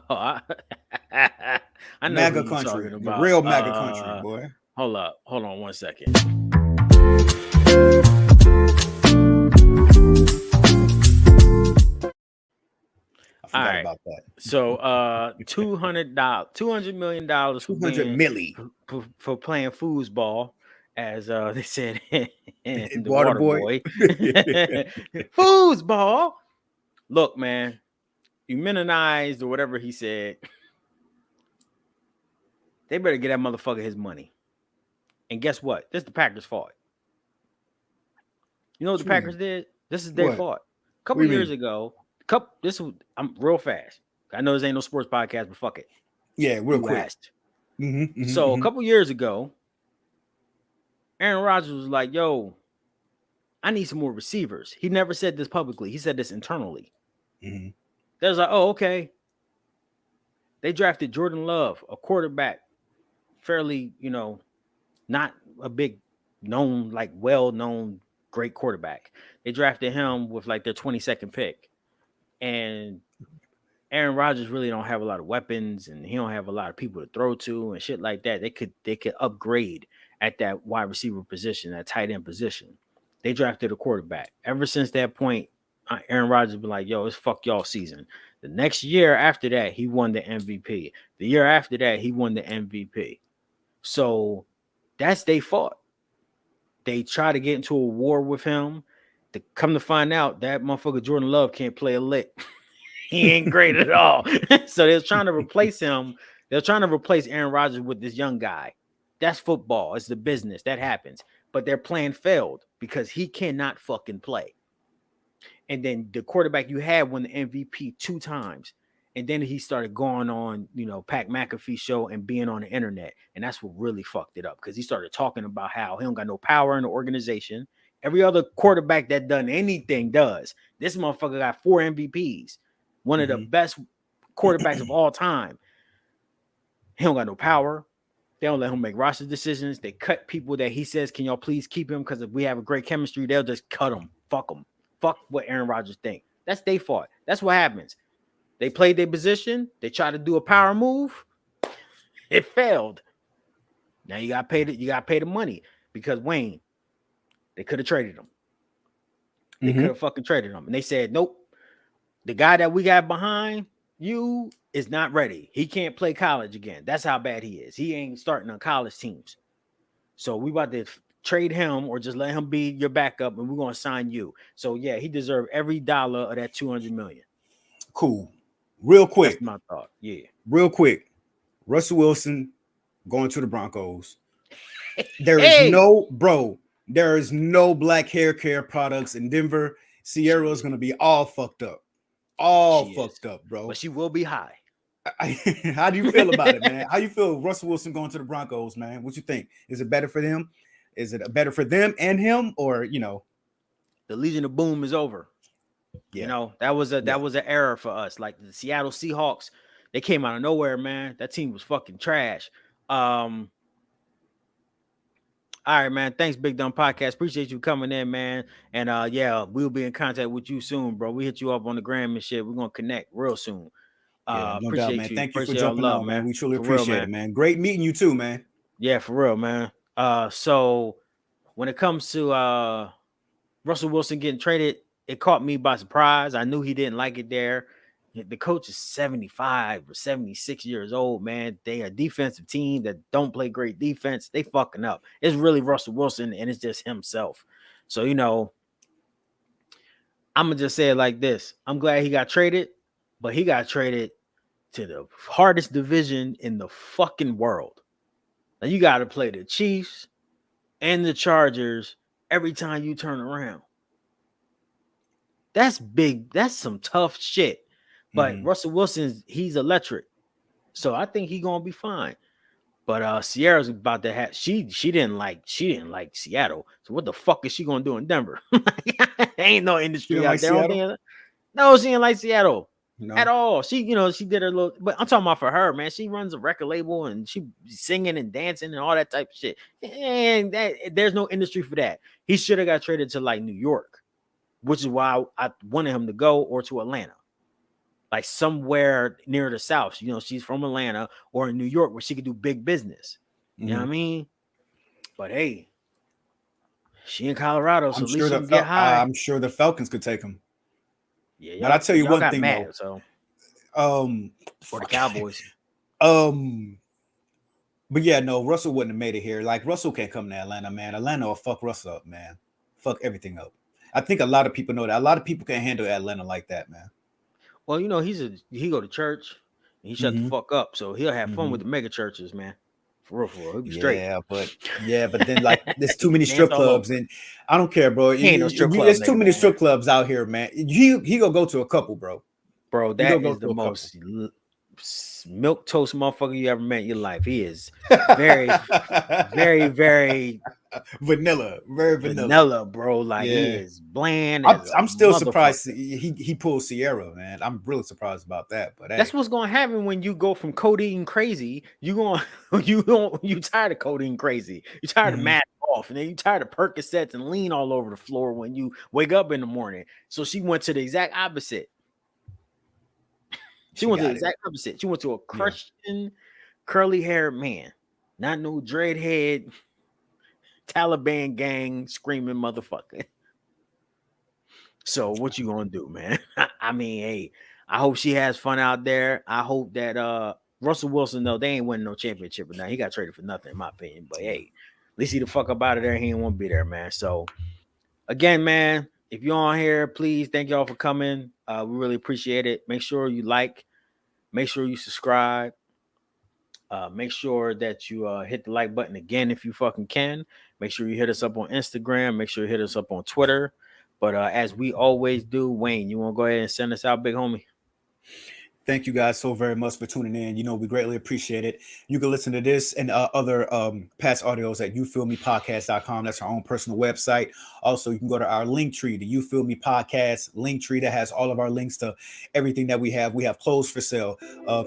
I know MAGA country, the real MAGA country, boy. Hold on 1 second. All right. About that. So $200 million for playing foosball, as they said in the Water Boy. Foosball. Look, man, humanized or whatever he said. They better get that motherfucker his money. And guess what? This is the Packers' fault. You know what the Packers did? This is their fault. A couple years ago. I'm real fast. I know this ain't no sports podcast, but fuck it. Yeah, real quick. So a couple years ago, Aaron Rodgers was like, yo, I need some more receivers. He never said this publicly. He said this internally. They was like, oh, okay. They drafted Jordan Love, a quarterback, fairly, not a big known, like well-known great quarterback. They drafted him with like their 22nd pick. And Aaron Rodgers really don't have a lot of weapons, and he don't have a lot of people to throw to and shit like that. They could upgrade at that wide receiver position, that tight end position. They drafted a quarterback. Ever since that point, Aaron Rodgers been like, yo, it's fuck y'all season. The next year after that, he won the MVP. The year after that, he won the MVP. So that's their fault. They try to get into a war with him. To come to find out, that motherfucker Jordan Love can't play a lick. He ain't great at all. So they're trying to replace him. They're trying to replace Aaron Rodgers with this young guy. That's football. It's the business. That happens. But their plan failed because he cannot fucking play. And then the quarterback you had won the MVP 2 times. And then he started going on, Pat McAfee show and being on the internet. And that's what really fucked it up because he started talking about how he don't got no power in the organization. Every other quarterback that done anything does. This motherfucker got 4 MVPs. One of the best quarterbacks of all time. He don't got no power. They don't let him make roster decisions. They cut people that he says, can y'all please keep him? Because if we have a great chemistry, they'll just cut him. Fuck him. Fuck what Aaron Rodgers think. That's their fault. That's what happens. They played their position. They tried to do a power move. It failed. Now you got to pay the money because Wayne, they could have traded him. They could have fucking traded him. And they said, nope. The guy that we got behind you is not ready. He can't play college again. That's how bad he is. He ain't starting on college teams. So we about to trade him or just let him be your backup and we're going to sign you. So yeah, he deserved every dollar of that $200 million. Cool. Real quick. That's my thought. Yeah. Real quick. Russell Wilson going to the Broncos. There is no black hair care products in Denver. Sierra's going to be all fucked up. Fucked up, bro. But she will be high. How do you feel about it, man? How you feel Russell Wilson going to the Broncos, man? What you think? Is it better for them? Is it better for them and him, or the Legion of Boom is over? Yeah. That was an error for us. Like the Seattle Seahawks, they came out of nowhere, man. That team was fucking trash. All right, man. Thanks, Big Dumb Podcast. Appreciate you coming in, man. And we'll be in contact with you soon, bro. We hit you up on the gram and shit. We're gonna connect real soon. No doubt, man. Thank you for Appreciate jumping on, man. We truly appreciate it, man. Great meeting you too, man. Yeah, for real, man. So when it comes to Russell Wilson getting traded, it caught me by surprise. I knew he didn't like it there. The coach is 75 or 76 years old, man. They are a defensive team that don't play great defense. They fucking up. It's really Russell Wilson, and it's just himself. So, I'm going to just say it like this. I'm glad he got traded, but he got traded to the hardest division in the fucking world. Now, you got to play the Chiefs and the Chargers every time you turn around. That's big. That's some tough shit. But Russell Wilson, he's electric. So I think he's gonna be fine. But Sierra's about to have she didn't like Seattle. So what the fuck is she gonna do in Denver? Ain't no industry out there. No, she didn't like Seattle at all. She did her little, but I'm talking about for her, man. She runs a record label and she singing and dancing and all that type of shit. And there's no industry for that. He should have got traded to like New York, which is why I wanted him to go, or to Atlanta. Like somewhere near the South, she's from Atlanta or in New York where she could do big business. You know what I mean? But hey, she in Colorado, so at least she can get high. I'm sure the Falcons could take him. Yeah, but I'll tell you one thing mad, though. For the Cowboys. But yeah, no, Russell wouldn't have made it here. Like Russell can't come to Atlanta, man. Atlanta will fuck Russell up, man. Fuck everything up. I think a lot of people know that. A lot of people can't handle Atlanta like that, man. Well, he go to church and he shut the fuck up, so he'll have fun with the mega churches, man. For real, he'll be straight. But then like there's too many strip clubs, and I don't care, bro. Ain't no strip clubs. There's too many strip clubs out here, man. He gonna go to a couple, bro. Bro, that is the most milk toast motherfucker you ever met in your life. He is very, very, very vanilla, bro. Like he is bland. I'm still surprised he pulled Sierra, man. I'm really surprised about that. But that's what's gonna happen when you go from codeine crazy. You tired of codeine crazy. You tired of mad off, and then you tired of Percocets and lean all over the floor when you wake up in the morning. So she went to the exact opposite. She went to the exact opposite. She went to a Christian, curly-haired man, not no dreadhead, Taliban gang screaming motherfucker. So what you gonna do, man? I mean, hey, I hope she has fun out there. I hope that Russell Wilson, though, they ain't winning no championship, but now he got traded for nothing, in my opinion. But hey, at least he the fuck up out of there. He didn't want to be there, man. So again, man, if you're on here, please thank y'all for coming. We really appreciate it. Make sure you like, make sure you subscribe. Make sure that you hit the like button again if you fucking can. Make sure you hit us up on Instagram. Make sure you hit us up on Twitter. But as we always do, Wayne, you want to go ahead and send us out, big homie? Thank you guys so very much for tuning in. You know, we greatly appreciate it. You can listen to this and other past audios at youfeelmepodcast.com. That's our own personal website. Also, you can go to our link tree, the You Feel Me Podcast link tree that has all of our links to everything that we have. We have clothes for sale.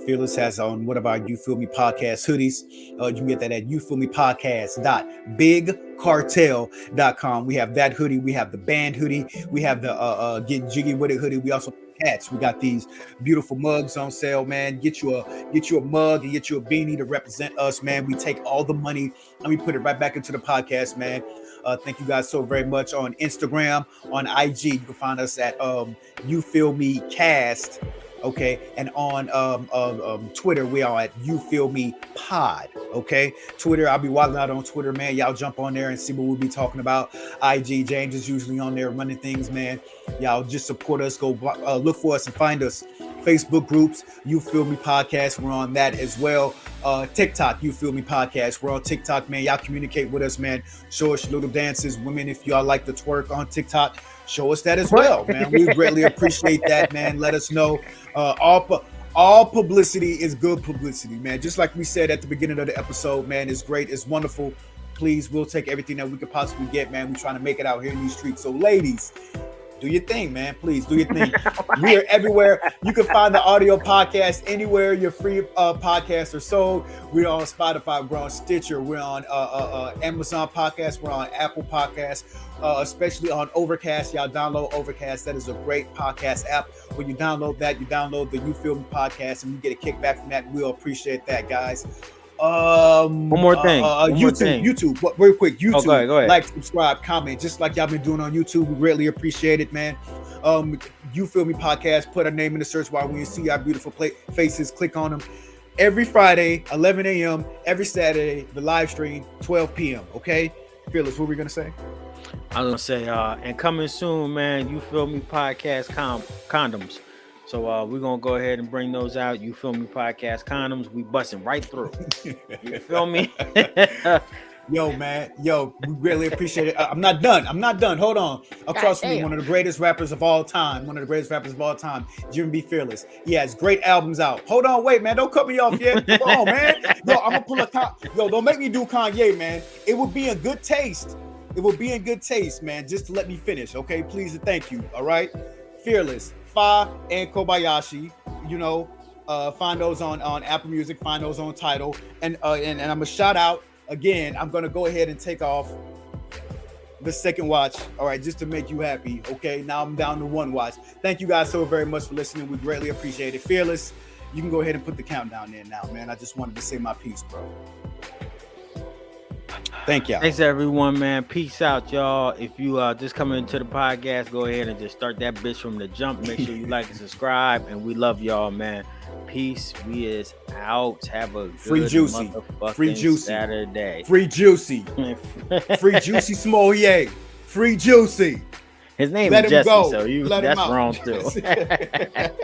Fearless has on one of our You Feel Me Podcast hoodies. You can get that at youfeelmepodcast.bigcartel.com. We have that hoodie. We have the band hoodie. We have the Get Jiggy With It hoodie. We also hats. We got these beautiful mugs on sale, man. Get you a mug and get you a beanie to represent us, man. We take all the money and we put it right back into the podcast, man. Thank you guys so very much. On Instagram, on IG, you can find us at You Feel Me Cast. Okay, and on Twitter, we are at You Feel Me Pod. Okay, Twitter, I'll be wilding out on Twitter, man. Y'all jump on there and see what we'll be talking about. IG, James is usually on there running things, man. Y'all just support us. Go look for us and find us. Facebook groups, You Feel Me Podcast. We're on that as well. TikTok, You Feel Me Podcast. We're on TikTok, man. Y'all communicate with us, man. Show us your little dances. Women, if y'all like to twerk on TikTok, show us that as well, man. We greatly appreciate that, man. Let us know. All publicity is good publicity, man. Just like we said at the beginning of the episode, man, it's great. It's wonderful. Please, we'll take everything that we could possibly get, man. We're trying to make it out here in these streets. So, ladies, do your thing, man. Please do your thing. We are everywhere. You can find the audio podcast anywhere your free podcasts are sold. We're on Spotify. We're on Stitcher. We're on Amazon Podcasts. We're on Apple Podcasts, especially on Overcast. Y'all download Overcast. That is a great podcast app. When you download that, you download the You Feel Me Podcast, and you get a kickback from that. We'll appreciate that, guys. One more thing. YouTube. But very quick, YouTube. Go ahead. Like, subscribe, comment, just like y'all been doing on YouTube. We greatly appreciate it, man. You Feel Me Podcast. Put our name in the search bar. When you see our beautiful faces, click on them. Every Friday, 11 a.m. Every Saturday, the live stream, 12 p.m. Okay, Fearless. What were we gonna say? I was gonna say, and coming soon, man. You Feel Me Podcast condoms. So we're gonna go ahead and bring those out. You Feel Me Podcast condoms. We busting right through. You feel me? Yo, man. Yo, we really appreciate it. I'm not done. Hold on. Across from me, one of the greatest rappers of all time. Jimmy B. Fearless. He has great albums out. Hold on, wait, man. Don't cut me off yet. Come on, man. Yo, I'm gonna pull a Yo, don't make me do Kanye, man. It would be in good taste. Man. Just to let me finish, okay? Please and thank you. All right. Fearless. Fa and Kobayashi, you know, find those on Apple Music, find those on Tidal, and I'm gonna shout out again. I'm gonna go ahead and take off the second watch, all right, just to make you happy. Okay, now I'm down to one watch. Thank you guys so very much for listening. We greatly appreciate it. Fearless, you can go ahead and put the countdown in now, man. I just wanted to say my piece, bro. Thank y'all. Thanks everyone, man. Peace out, y'all. If you just coming into the podcast, go ahead and just start that bitch from the jump. Make sure you like and subscribe, and we love y'all, man. Peace. We is out. Have a good free juicy Saturday. Free juicy Smollett. Free juicy. His name Let is him Jesse, go. so Let him that's out. wrong too.